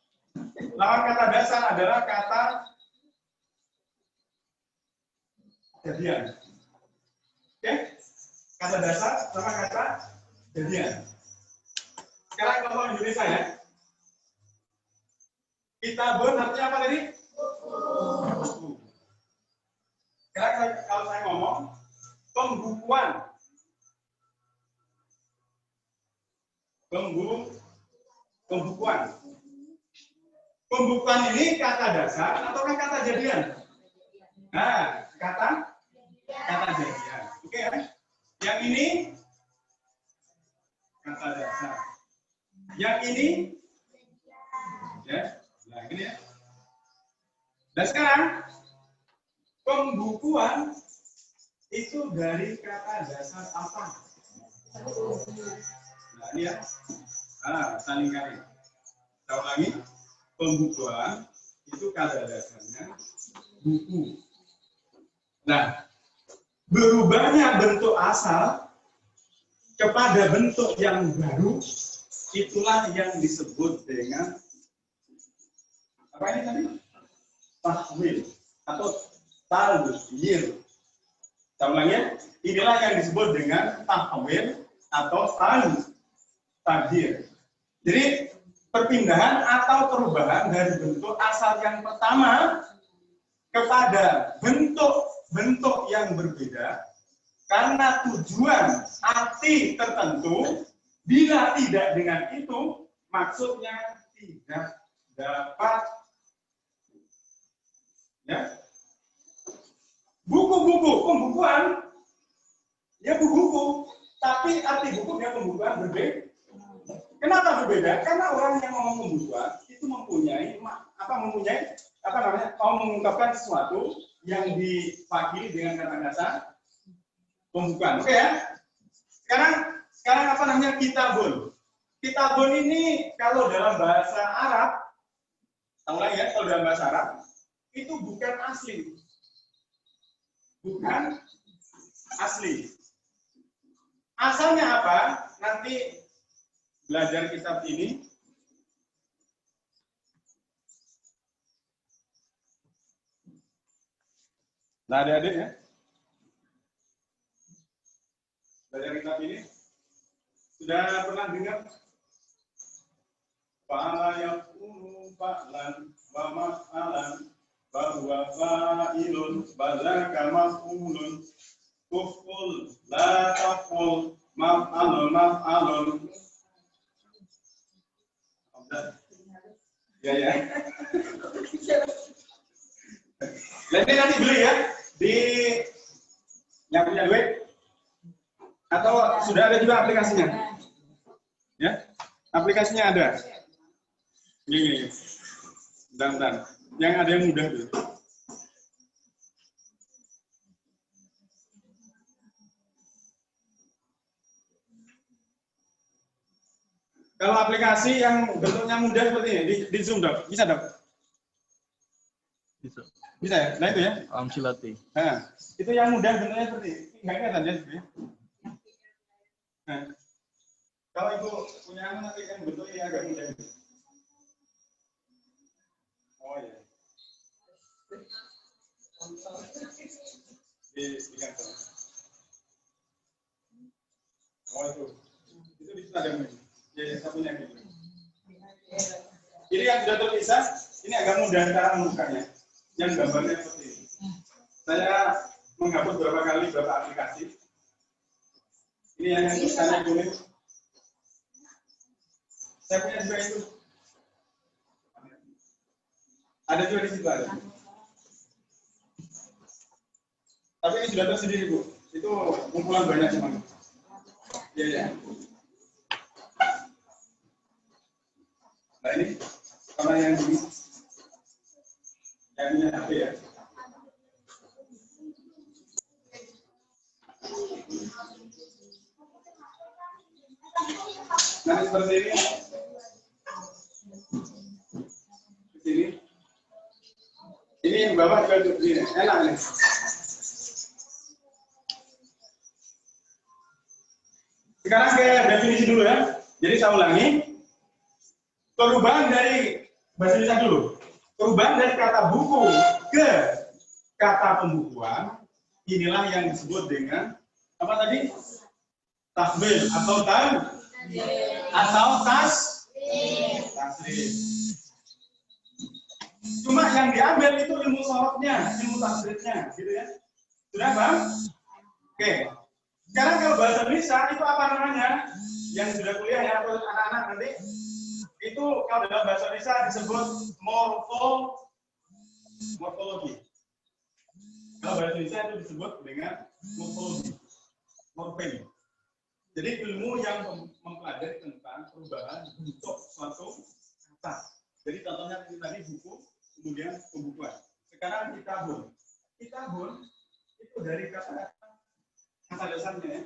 Lawan kata dasar adalah kata jadian. Oke? Kata dasar sama kata jadian. Sekarang contoh Indonesia ya. Kitabun artinya apa tadi? Buku. Sekarang kalau saya ngomong pembukuan. Pembukuan. Pembukuan ini kata dasar ataukah kata jadian? Nah, kata jadian. Oke ya? Yang ini kata dasar. Yang ini ya. Nah, ini ya. Dan sekarang pembukuan itu dari kata dasar apa? Nah, ini ya. Saling kali. Kita ulangi. Pembukuan itu kata dasarnya buku. Nah, berubahnya bentuk asal kepada bentuk yang baru, itulah yang disebut dengan apa ini tadi? Tahwil atau taghyir. Kita ulangi, inilah yang disebut dengan tahwil atau taghyir. Jadi perpindahan atau perubahan dari bentuk asal yang pertama kepada bentuk yang berbeda karena tujuan arti tertentu. Bila tidak dengan itu, maksudnya tidak dapat. Ya. Buku-buku pembukuan, ya buku-buku, tapi arti buku dan pembukuan berbeda. Kenapa berbeda? Karena orang yang ngomong pembukuan itu mempunyai mau mengungkapkan sesuatu yang diwakili dengan kata-kata pembukuan. Oke ya? Sekarang apa namanya kitabun? Kitabun ini kalau dalam bahasa Arab, tahu lagi ya, kalau dalam bahasa Arab itu bukan asli. Bukan asli. Asalnya apa? Nanti belajar kitab ini. Nah, adik-adik ya. Belajar kitab ini. Sudah pernah dengar? Fa'ala yakunu fa'lan wa maf'alan bahwa fa'ilun bazaka maf'ulun kuful la taqul maf'alun. Ya. Nanti beli ya di yang punya duit atau sudah ada juga aplikasinya. Ya, aplikasinya ada. Ini. Bentar. Yang ada yang mudah dulu. Kalau aplikasi yang bentuknya mudah seperti ini, di Zoom dok, bisa dok? Bisa ya? Nah itu ya? Amsilati. Nah, itu yang mudah bentuknya seperti ini. Nggak kelihatan ya sebenarnya. Nah, kalau ibu punya nanti yang bentuknya agak mudah. Oh ya. Di kantor. Oh itu di sana ada yang ya satunya gitu. Ini yang sudah terpisah, ini agak mudah cara membukanya. Yang gambarnya seperti ini. Saya menghapus beberapa kali beberapa aplikasi. Ini yang tulisannya kuning. Saya punya juga itu. Ada juga di situ ada. Tapi ini sudah tersendiri Bu. Itu kumpulan banyak teman. Iya. Nah ini sama yang ini. Yang punya HP ya. Nah seperti ini. Sini. Ini yang bawah juga untuk ini. Enak nih. Sekarang ke definisi dulu ya. Jadi saya ulangi. Perubahan dari bahasa Indonesia dulu. Perubahan dari kata buku ke kata pembukuan. Inilah yang disebut dengan apa tadi? Tahwil atau tasrif. Cuma yang diambil itu ilmu sorotnya, ilmu tasrifnya, gitu ya. Sudah paham? Oke. Sekarang kalau bahasa Indonesia itu apa namanya? Yang sudah kuliah ya atau anak-anak nanti itu kalau dalam bahasa Indonesia disebut morfologi. Kalau bahasa Indonesia itu disebut dengan morfologi, morfem. Jadi ilmu yang mempelajari tentang perubahan bentuk suatu kata. Jadi contohnya tadi buku, kemudian pembukuan. Sekarang kitabun. Kitabun itu dari kata kata dasarnya ya.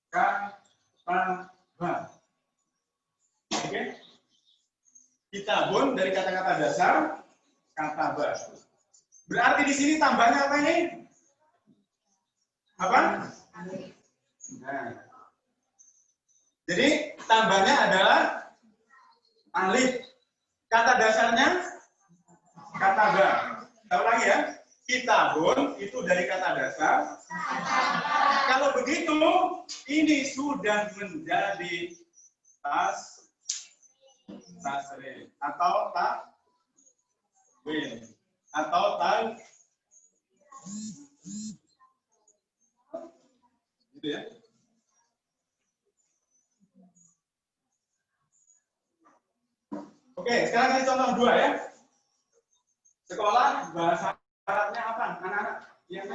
Kataba. Oke. Kitabun dari kata-kata dasar kataba. Berarti di sini tambahnya apa ini? Apa? Nah. Jadi tambahnya adalah alif. Kata dasarnya kataba. Tahu lagi ya? Kitabun itu dari kata dasar. Kalau begitu, ini sudah menjadi tasrif atau takwil atau gitu ya. Oke, sekarang kasih contoh 2 ya. Sekolah bahasa Arabnya apa, anak-anak? Yang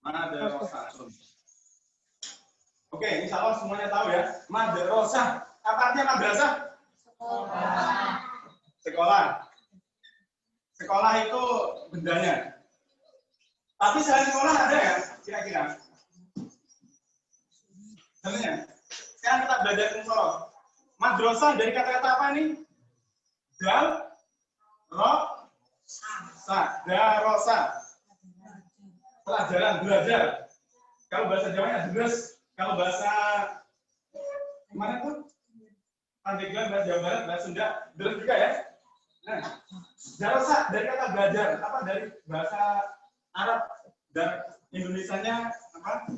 madrasah. Oke, insya Allah semuanya tahu ya. Madrasah. Apa artinya madrasah? Sekolah. Sekolah itu bendanya. Tapi selain sekolah ada ya, kira-kira? Sebenarnya. Sekarang kita belajar mushoroh. Madrasah dari kata-kata apa nih? Dal, ro, sa, darosa. Pelajaran, belajar. Kalau bahasa Jawanya deres. Kalau bahasa mana tuh? Pandeglang, bahasa Jawa Barat, bahasa Sunda, deres juga ya. Nah, darosa dari kata belajar. Apa dari bahasa Arab dan Indonesianya apa?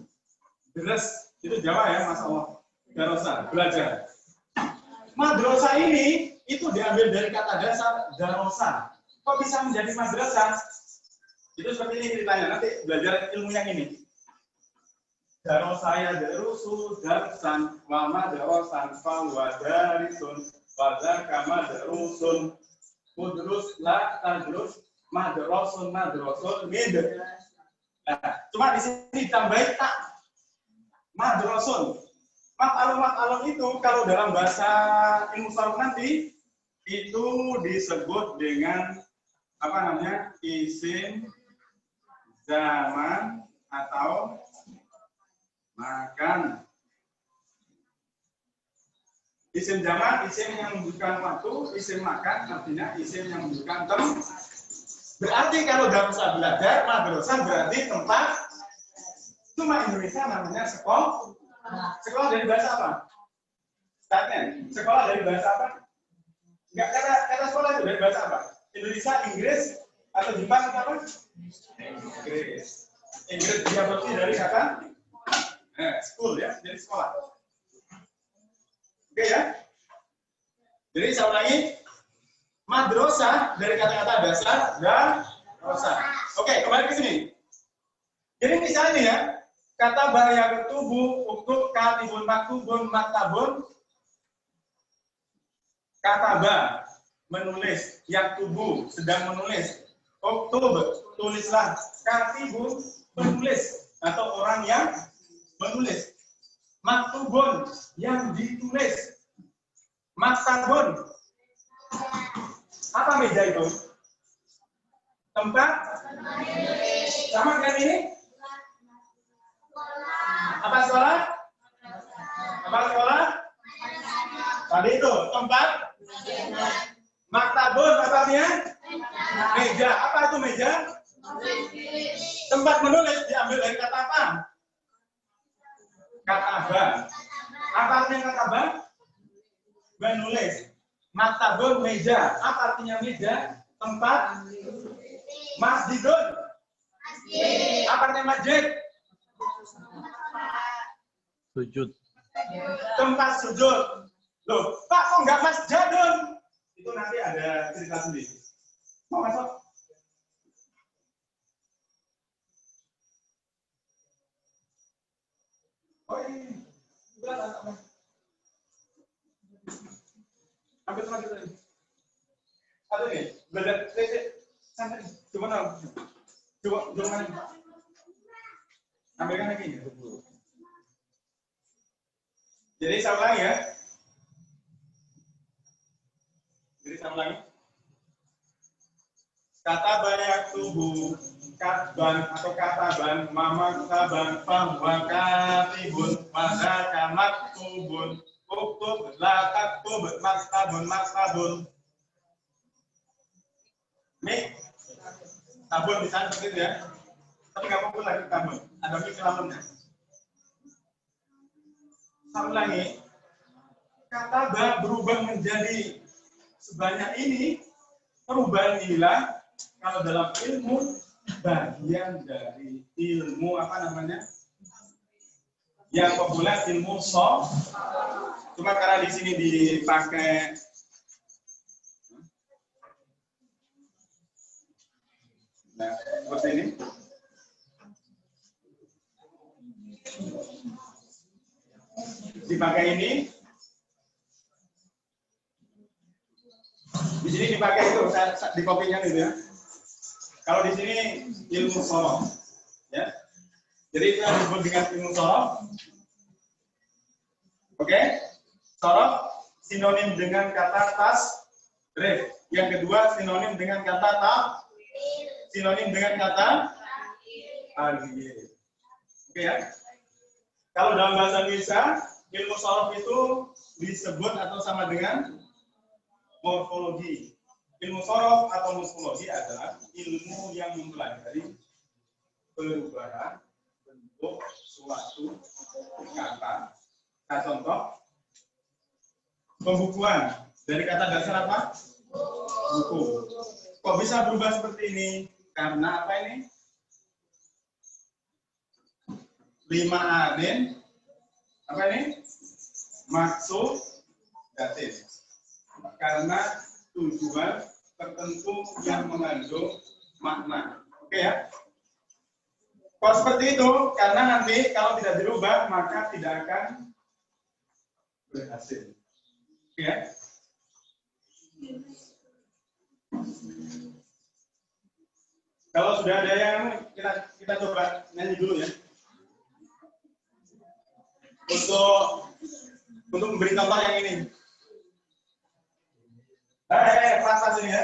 Deres. Itu Jawa ya, Masya Allah. Darosa, belajar. Madrasah ini itu diambil dari kata dasar darosa. Kok bisa menjadi madrasah? Itu seperti ini ceritanya. Nanti belajar ilmu yang ini. Darosaya darusu darsan wa madrasan fa wa darisun wa zakama darusun udrus la tadrus madrasun mid. Nah, cuma di sini ditambahin tak madrasun. Maklum itu kalau dalam bahasa ilmu saraf nanti itu disebut dengan apa namanya? Isim zaman atau makan. Isim zaman, isim yang menunjukkan waktu, isim makan artinya isim yang menunjukkan tempat. Berarti kalau dalam bahasa belajar, madrasah berarti tempat. Cuma Indonesia namanya sekolah. Sekolah dari bahasa apa? Startnya. Sekolah dari bahasa apa? Enggak, kata sekolah itu dari bahasa apa? Indonesia, Inggris, atau Jepang atau apa? Inggris. Inggris dia berarti dari kata school ya, dari sekolah. Oke ya. Jadi saya ulangi. Madrasah dari kata-kata dasar dan rosa. Oke, kembali ke sini. Jadi misalnya ya, kata bahaya tubuh untuk katibun maktubun maktabun. Kata ba menulis, yang tubuh sedang menulis. Uktub tulislah, katibun penulis atau orang yang menulis. Maktubun yang ditulis. Maktabun. Apa meja itu? Tempat? Sama dengan ini? Apa sekolah? Apa sekolah? Tadi itu tempat? Maktabun apa artinya? Meja. Apa itu meja? Tempat menulis diambil dari kata apa? Kata ba. Apa artinya kata ba? Menulis. Maktabun meja. Apa artinya meja? Tempat. Masjidun. Apa artinya masjid? Sujud. Tempat sujud. Loh, Pak kok nggak masjidun? Itu nanti ada cerita sendiri. Mau masuk? Oh ini. Ambil lagi tadi. Aduh nih, belajar santai. Coba tahu. Coba lagi. Ambilkan lagi. Jadi saya ulangi ya. Jadi saya ulangi. kata banyak tubuh, katban atau kataban, mama kaban, bahwa katibun, pada kamat tubun, uktub, lakat tub, maktabun. Mik, tabun di sana seperti itu ya. Tapi nggak mau lagi tabun, ada mik lawannya. Saya ulangi, kata ba berubah menjadi sebanyak ini. Perubahan inilah kalau dalam ilmu bagian dari ilmu apa namanya? Yang populer ilmu sof. Cuma karena di sini dipakai nah, seperti ini. Dipakai ini. Di sini dipakai itu, di kopinya itu ya. Kalau di sini ilmu sorof, ya. Jadi itu yang disebut dengan ilmu sorof. Oke, sorof sinonim dengan kata tasrif. Yang kedua sinonim dengan kata sinonim dengan kata taghir. Oke ya. Kalau dalam bahasa Indonesia, ilmu sorof itu disebut atau sama dengan morfologi. Ilmu sorof atau morfologi adalah ilmu yang mempelajari perubahan bentuk suatu kata. Nah, contoh pembukuan dari kata dasar apa? Buku. Kok bisa berubah seperti ini? Karena apa ini? 5 aden apa ini? Maksud datif. Karena tujuan tertentu yang mengandung makna. Oke ya? Kalau seperti itu, karena nanti kalau tidak dirubah maka tidak akan berhasil. Oke ya? Kalau sudah ada yang kita coba nyanyi dulu ya. Untuk memberi contoh yang ini. Pas ini ya.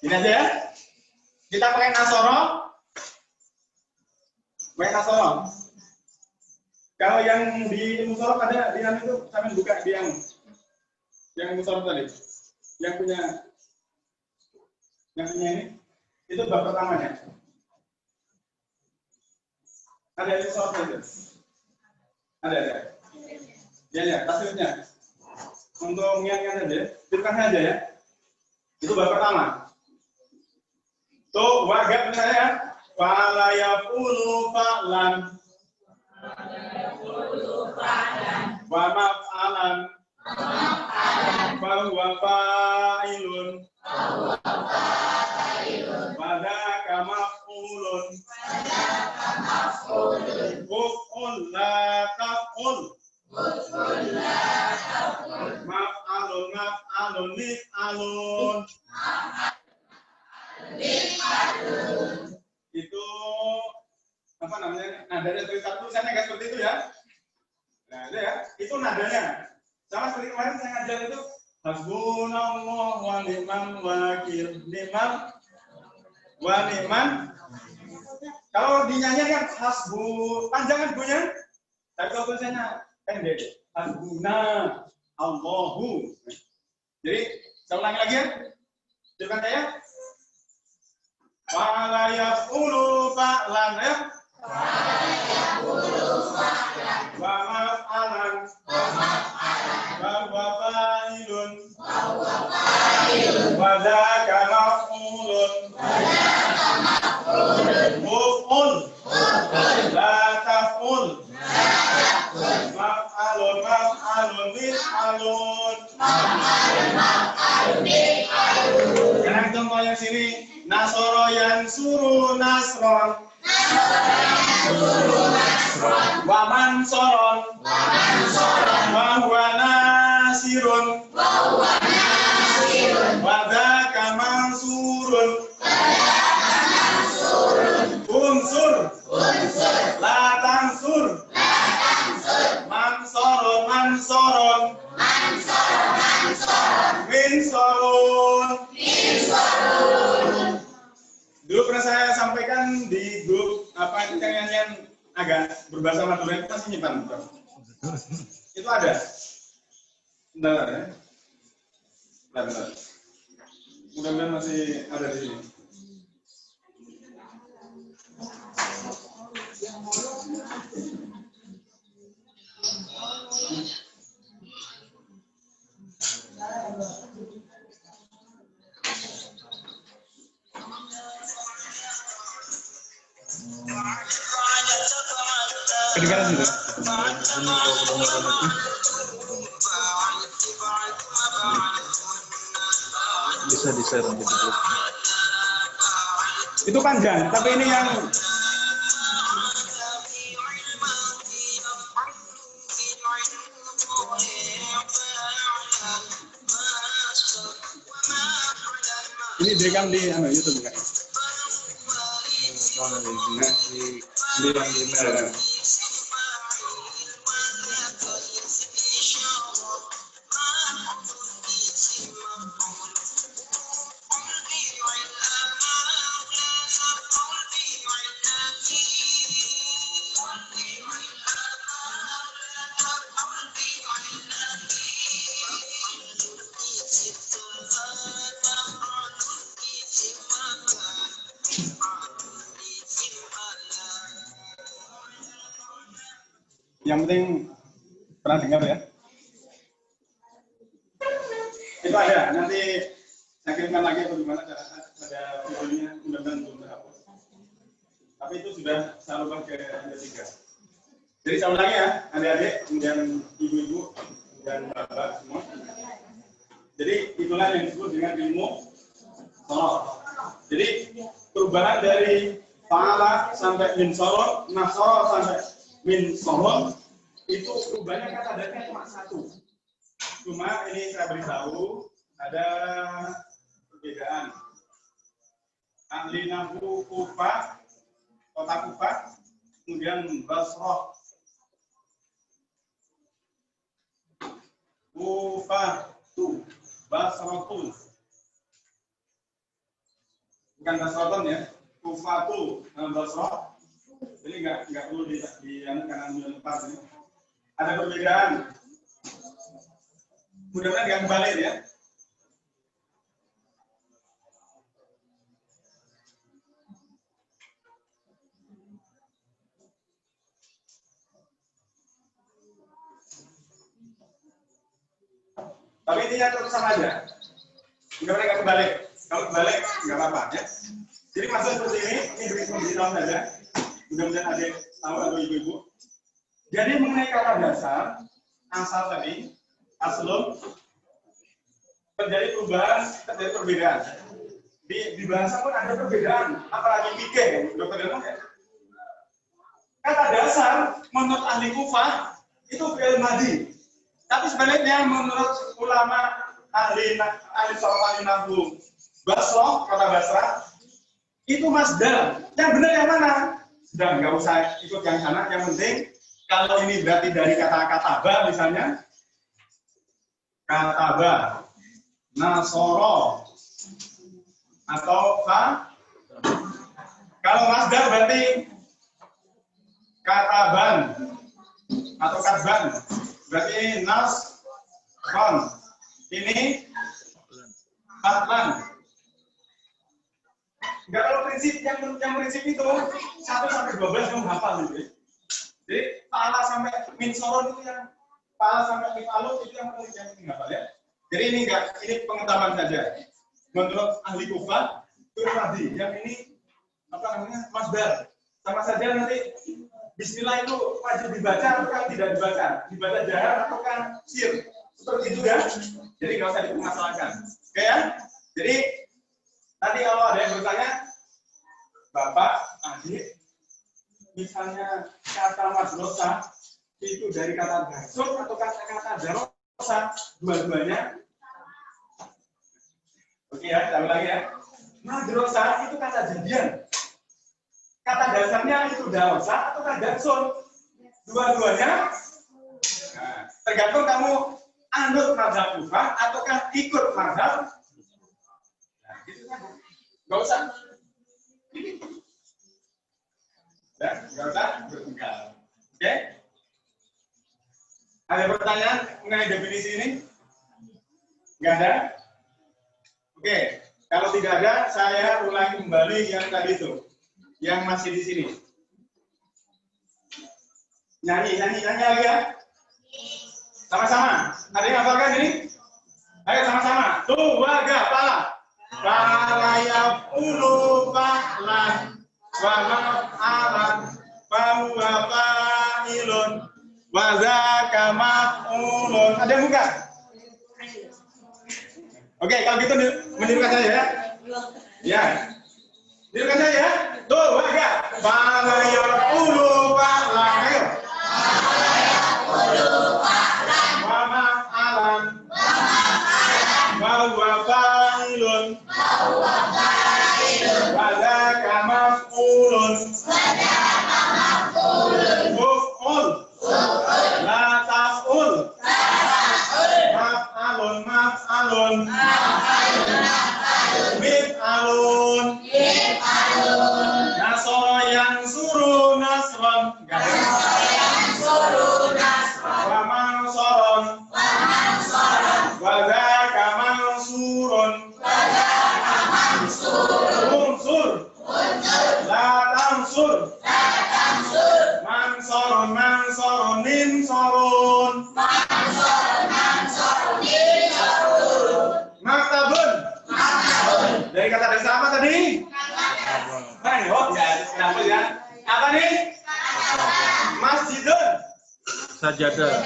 Ini aja ya. Kita pakai nasoro. Pakai nasoro. Kalau yang di musorok ada di dalam itu, sampai buka di yang musorok tadi. Yang punya ini. Itu bab pertamanya. Ada yang musorok itu. Ada. Ya, tasirnya. Untuk ngian-ngian aja, tirkahnya aja ya. Itu bab pertama. Tuh, wagab saya. Wala yaqulu fa'lan. Wa maf'alan. Wa huwa fa'ilun. Wa dzaka maf'ulun. Uf'ul la taf'ul. Maf'alun mif'alun. Itu apa namanya? Nadanya tulisannya nggak seperti itu ya. Nah, itu ya. Itu nadanya. Sama seperti kemarin saya ngajar itu hasbunallah wa ni'mal wakil. Ni'mal wa ni'man. Kalau dinyanyikan hasbu panjangan bunyinya. Tapi kalau tulisannya pendek. Hasbuna Allahu. Jadi saya ulangi lagi ya. Coba saya. Wala yaqulu fa'lan ya. Wa maf'alan. Wa huwa fa'ilun. Wa dzaka maf'ulun. Uf'ul la taf'ul. Maf'alun mif'alun. Sekarang contoh yang sini. Nasoro yang suruh nasron. Wa mansoron. Wa huwa nasirun. Wa dzaka mansurun. Unsur. La tansur. Mansoron. minsorun. Dulu pernah saya sampaikan di grup apa itu yang agak berbahasa Madura itu masih nyimpan. Itu ada. Benar ya? Benar. Mudah-mudahan masih ada di sini. Kedengaran gitu? Bisa di-share di grup. Itu panjang, tapi ini yang ini direkam di YouTube enggak? Di yang email. Yang penting pernah dengar ya. Itu ada, nanti saya kirimkan lagi bagaimana cara ada videonya, mudah-mudahan belum terhapus. Tapi itu sudah saya ubah ke yang ketiga. Jadi sama lagi ya, adik-adik, kemudian ibu-ibu, dan bapak semua. Jadi itulah yang disebut dengan ilmu sorot. Jadi perubahan dari fa'ala sampai min sorot, nasoro sampai min sorot, itu perubahannya kata dasarnya cuma satu. Cuma ini saya beritahu ada perbedaan. Ahli nahwu Kufah, kota Kufah, kemudian Basrah. Kufah tu, Basratun. Bukan Basratun ya, Kufah tu, Basrah. Jadi nggak perlu di kanan depan ini. Ada perbedaan. Mudah-mudahan nggak kebalik ya. Tapi intinya tetap sama aja. Mudah-mudahan nggak kebalik. Kalau kebalik nggak apa-apa ya. Jadi maksud seperti ini diberitahu saja. Mudah-mudahan adik tahu atau ibu-ibu. Jadi mengenai kata dasar asal tadi, aslun terjadi perubahan, terjadi perbedaan. Di bahasa pun ada perbedaan, apalagi fikih, dokter Delman ya. Kata dasar menurut ahli Kufah itu fi'il madhi. Tapi sebaliknya menurut ulama ahli sorot nahwu Basrah, kata Basrah itu masdar. Yang benar yang mana? Sudah nggak usah ikut yang sana, yang penting kalau ini berarti dari kata-kata ba misalnya, kata ba, nasoro, atau fa. Kalau masdar berarti kata ban atau katban, berarti nas, ron. Ini katban. Enggak, kalau prinsip yang prinsip itu 1 sampai 12 kamu hafal gitu ya. Jadi pala sampai min soron itu yang pala sampai mifalun itu yang penting hafal ya. Jadi ini enggak, ini pengetahuan saja. Menurut ahli Kufah itu tadi, yang ini apa namanya masdar. Sama saja nanti Bismillah itu wajib dibaca atau kan tidak dibaca jahar atau kan sir, seperti itu kan. Jadi nggak usah dipermasalahkan. Oke ya. Jadi nanti kalau ada yang bertanya, Bapak, Adik, misalnya kata madrosa itu dari kata dasur atau kata darosa, dua-duanya. Oke ya, kita ulangi ya. Madrosa itu kata jadian. Kata dasarnya itu darosa atau kata dasur. Dua-duanya. Nah, tergantung kamu anut mazhab Kufah ataukah ikut mazhab? Nah, gitu kan. Nggak usah. Ya, nggak usah bertengkar. Oke? Ada pertanyaan mengenai definisi ini? Nggak ada? Oke, kalau tidak ada, saya ulangi kembali yang tadi itu, yang masih di sini. Nyanyi lagi ya. Sama-sama. Ada yang hafalkan ini? Ayo sama-sama. Tuh, waga, pala. Pala yaqulu fa'lan wa maf'alan fa huwa fa'ilun wa dzaka maf'ulun. Ada yang buka? Oke, kalau gitu menirukan saya ya. Ya. Menirukan saya ya. Tuh, waga. Pala yaqulu fa'lan. Ayo. Bahwa fa'ilun wadaka maf'ulun muf'ul la taf'ul maf'alun mif'alun nasara yansuru nasran wa mansaron wadaka mansurun unsur la tansur mansorun ninsorun maktabun dari kata dasar apa tadi? Oh ya, apa nih? Masjidun sajadah.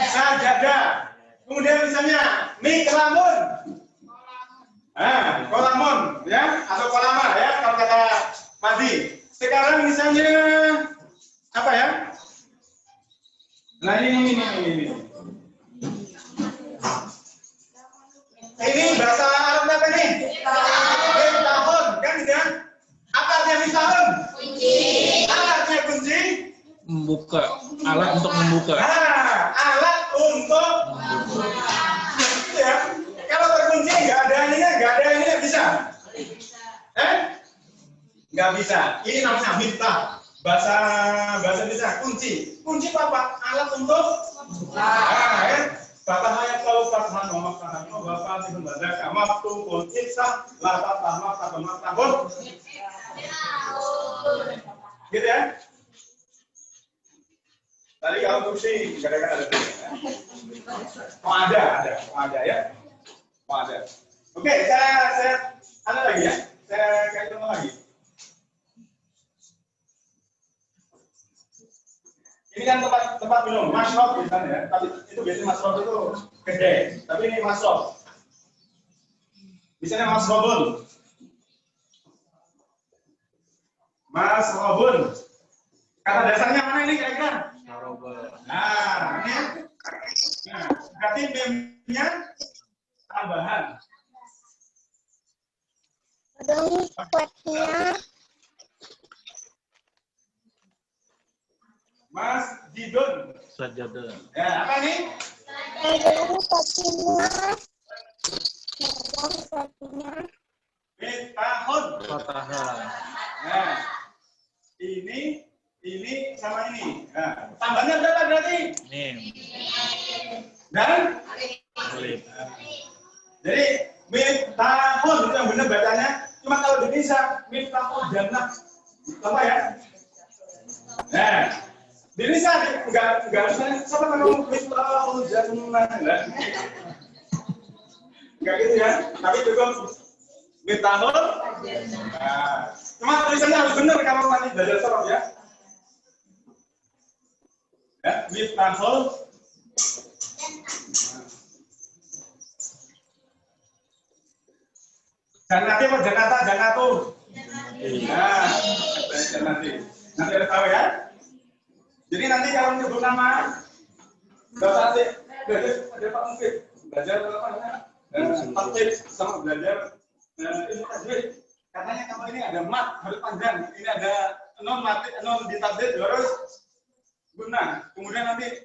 Kemudian misalnya mikramun, kolamun, ya, atau kolama, ya, kalau kata Madi. Sekarang misalnya apa ya? Nah ini. Ini bahasa Arab apa nih? Miftahun, kan ya? Apa artinya miftahun? Kunci. Artinya kunci? Membuka, alat untuk membuka. Alat untuk ya. Kalau terkunci nggak ada ininya bisa? Nggak bisa. Ini namanya miftah. Bahasa bisa kunci. Kunci apa? Alat untuk Bapak ayat kalau Fathan wa Maftahan wa Fatihun wa Dzaka Maftun Iftah la Fatah Maftahun. Gitu ya? Tadi kalau kursi kadang-kadang ada. Ada ya. Ada. Oke, saya ada lagi ya. Saya kasih contoh lagi. Ini kan tempat minum, masrob misalnya ya. Tapi itu biasanya masrob itu gede. Tapi ini masrob. Misalnya masrobun. Kata dasarnya mana ini kira-kira? Nah, ini. Nah, berarti meme-nya tambahan. Masjidun. Sajadah. Ya, apa nih? Miftahun. Fatahan. Nah, ini sama ini. Nah, tambahnya berapa berarti? Mim. Dan? Alif. Jadi miftahun itu yang benar bacanya. Cuma kalau di Indonesia miftahul jannah. Apa ya? Nah, di Indonesia enggak misalnya siapa ngomong miftahul jannah enggak? Enggak gitu ya. Tapi cukup miftahul. Nah, cuma tulisannya harus benar kalau nanti belajar sorof ya. Ya, miftahul. Jannati apa jannatu? Nah, jannati. Nanti ada tahu ya. Jadi nanti kalau menyebut nama, nanti belajar Pak Mungkin belajar apa namanya? Tatib sama belajar ilmu tajwid. Katanya kalau ini ada mat harus panjang, ini ada non ditabdid harus guna. Kemudian nanti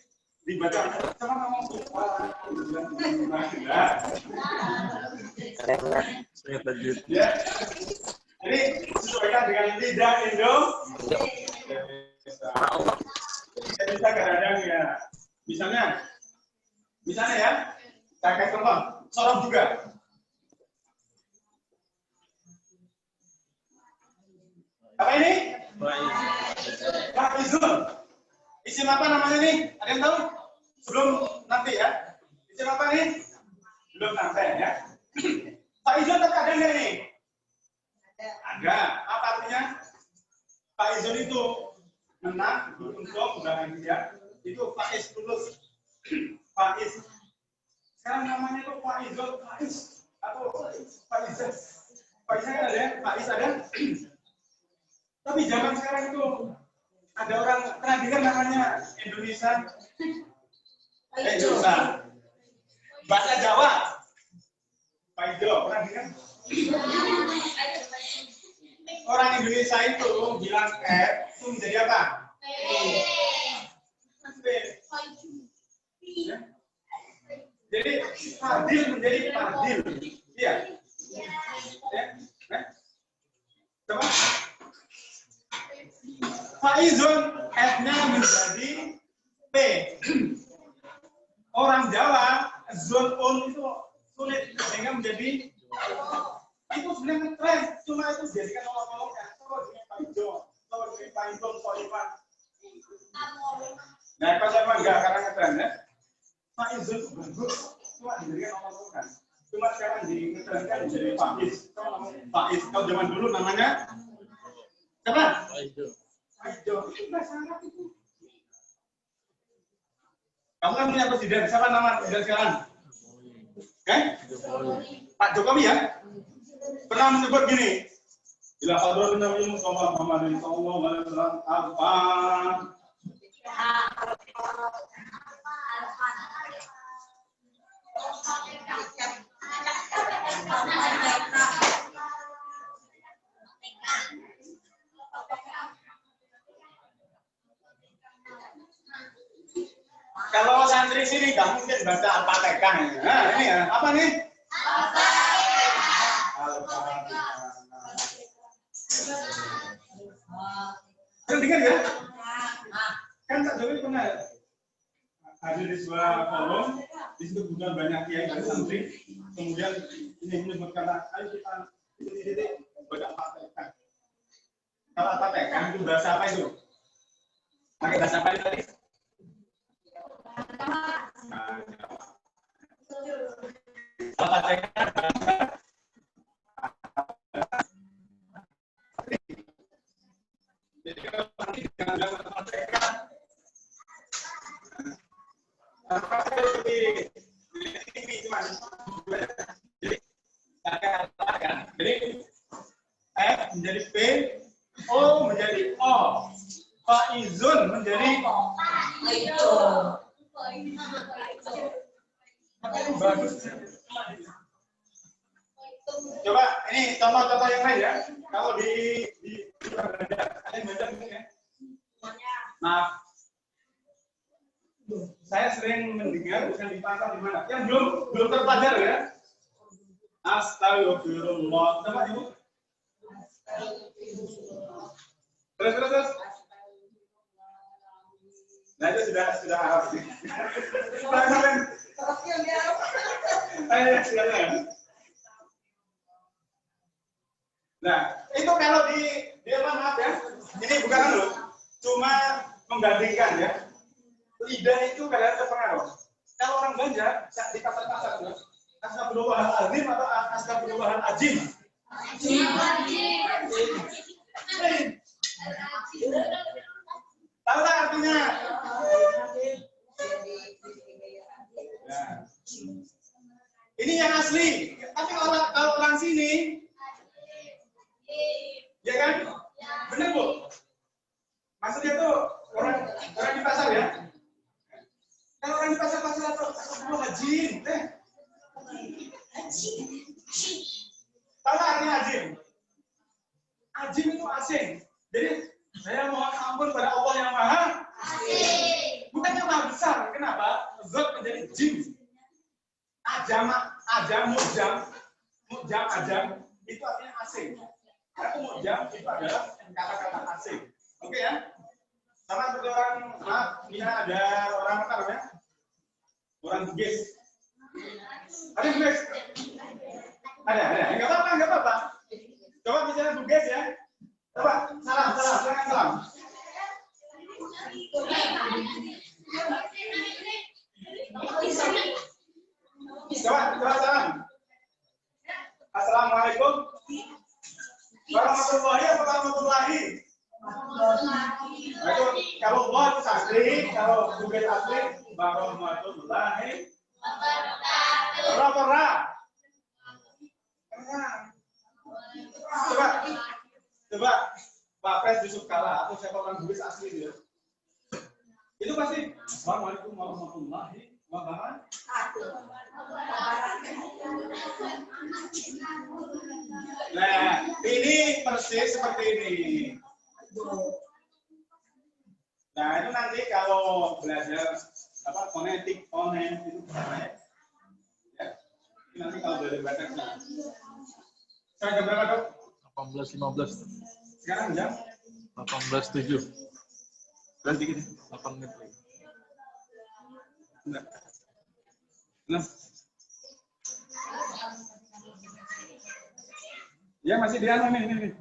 dibaca sama ngomong Saya tajwid. ya. Jadi sesuaikan dengan lidah Indonesia. Bisa kadang-kadang ya. Misalnya ya, saya kasih contoh, sorong juga. Apa ini? Faizul. Isim apa namanya nih? Ada yang tahu? Sebelum nanti ya. Isim apa nih? Belum sampai ya. Faizul terkadang nggak nih? Ada. Apa artinya? Faizul itu menang, beruntung, bukan ya. Itu Faiz lulus. Faiz. Sekarang namanya itu Faizul, Faiz atau Faizah. Faizah kan ada ya? Faiz ada. Tapi zaman sekarang itu ada orang pernah dengar namanya Indonesia. Bahasa Jawa. Faizo, pernah dengar? Orang Indonesia itu bilang itu menjadi apa? Ya. Jadi Fadil menjadi Fadil. Iya. Ya. Coba. Faizun F-nya menjadi P. Orang Jawa zon itu sulit sehingga menjadi itu sebenarnya tren, cuma itu dijadikan olok-oloknya. Kalau dengan Faizo, kalau dengan Faizul, Soifan. Nah, kalau saya enggak karena ngetren ya. Faizul itu bagus, cuma dijadikan olok-olokan. Cuma sekarang ngetrenkan menjadi Faiz. Faiz kalau zaman dulu namanya siapa? Faizo. Itu bahasa Arab itu. Kamu kan punya presiden, siapa nama presiden sekarang? Pak Jokowi ya? Pernah menyebut gini, bila hadratin Nabi Muhammad sallallahu alaihi wasallam apa? Kalau santri sini nggak mungkin baca Al-Fatihah. Nah, ini ya, apa nih? Pernah dengar ya? Kan Pak Jokowi pernah hadir di sebuah forum, di situ kemudian banyak kiai dan santri, kemudian ini menyebutkan, ayo kita baca Al-Fatihah. Kalau Al-Fatihah itu bahasa apa itu? Pakai bahasa apa itu tadi? Jadi kalau nanti dengan jadi F menjadi P, O menjadi O, Faizun menjadi bagus. Coba ini contoh-contoh yang lain ya. Kalau di ada yang baca mungkin ya. Maaf. Saya sering mendengar bukan di pasar di mana. Yang belum terpelajar ya. Astagfirullah. Coba Ibu. Terus. Nah itu sudah harus. Nah, itu kalau di apa maaf ya. Ini bukan dulu, cuma membandingkan ya. Lidah itu kadang terpengaruh. Kalau orang belanja di pasar-pasar ya, Astagfirullahaladzim atau Astagfirullahaladzim? Tahu tak artinya? Nah. Ini yang asli. Tapi kalau orang sini, ya kan? Benar Bu? Maksudnya tuh orang di pasar ya? Kalau orang di pasar atau hajim, tahu tak artinya hajim? Hajim itu asing. Jadi saya mohon ampun pada Allah yang Maha Asing. Bukannya Maha Maha besar. Kenapa? Zat menjadi jim. Ajam, ajam itu artinya asing. Karena mujam itu adalah kata-kata asing. Oke ya? Sama seperti orang, maaf, ini ada orang apa namanya? Orang Bugis. Ada Bugis? Ada. Enggak apa-apa. Coba bicara Bugis ya. Coba, salam. Coba salam. Assalamualaikum warahmatullahi. Nah, itu kalau Allah itu asli, kalau Bugis asli warahmatullahi wabarakatuh. Coba Pak Pres Yusuf Kala atau siapa orang Bugis asli dia. Itu pasti Assalamualaikum warahmatullahi wabarakatuh. Nah, ini persis seperti ini. Nah, itu nanti kalau belajar fonetik, fonem itu namanya. Ya. Ini nanti kalau belajar bahasa. Sekarang jam berapa, Dok? 18.15. Sekarang jam 18.07. Berarti gini, 8 menit lagi. Enggak. Nah. Ya masih di anu ini.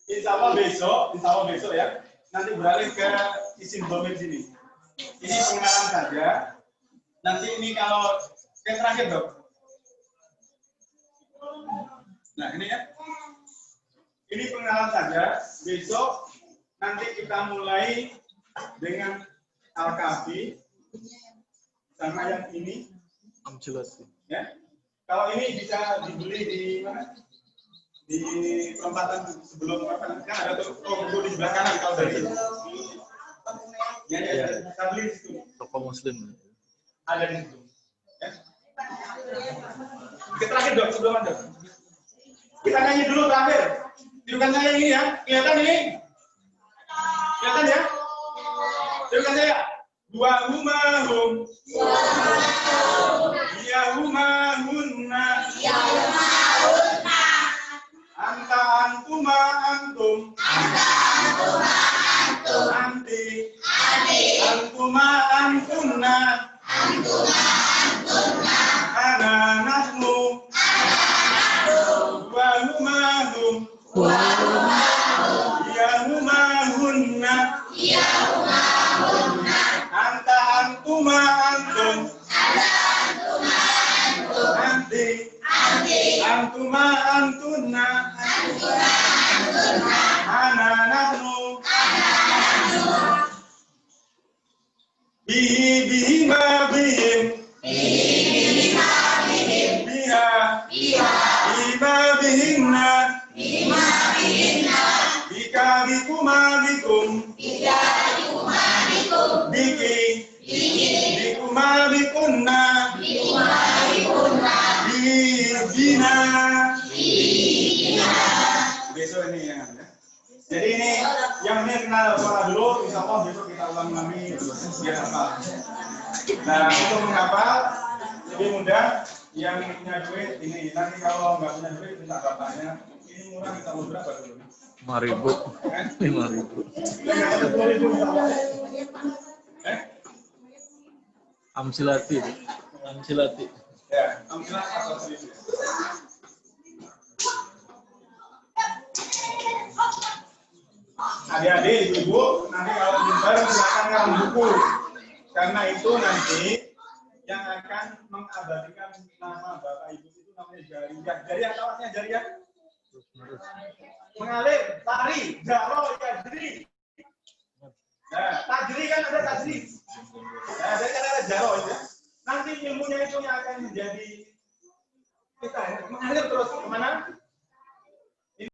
Insya Allah besok ya. Nanti beralih ke isim dhamir sini. Ini pengenalan saja. Nanti ini kalau yang terakhir, Dok. Nah, ini ya. Ini pengenalan saja. Besok nanti kita mulai dengan Al-Kahfi sama yang ini. Amsilati. Ya. Kalau ini bisa dibeli di mana? Di perempatan sebelum apa? Kan ada toko di sebelah kanan kalau dari itu. Ya. Kita beli di situ. Toko Muslim. Ada di situ. Ya. Kita terakhir, Dok, sebelum Anda. Kita nyanyi dulu terakhir. Tidukan saya ini ya. Kelihatan ini? Kelihatan ya? Tidukan saya. Dua humahum. Ya humahunna. Anta antuma antum. Anti. Antuma antunna. Ana nahnu. Wa humahum. Ya humahunna. Anta antuma antum. Anti. Antuma antunna. Ana nahnu. Bihi ma bihim. Biha. Bima bihimna. Bika bikuma bikum. Biki. Bikuma bikunna. Bina. Besok ini ya. Jadi ini yang ini kenal suara dulu, insya Allah besok kita ulang lagi biar hafal. Nah, untuk menghafal lebih mudah. Yang punya duit ini, nanti kalau nggak punya duit minta bapaknya. Ini murah, kita mau berapa dulu? 5.000. 5.000. Amsilati. Ya, amsilati atau seribu. Adik-adik, ibu-ibu, nanti kalau pintar silakan ngarang buku. Karena itu nanti yang akan mengabadikan nama bapak ibu itu namanya jariyah. Jariyah tahu artinya jariyah? Mengalir, lari, jaro, yajri. Nah, tajri kan ada tajri. Nah, jadi kan ada jaro ya. Nanti ilmunya itu yang akan menjadi kita ya, mengalir terus kemana?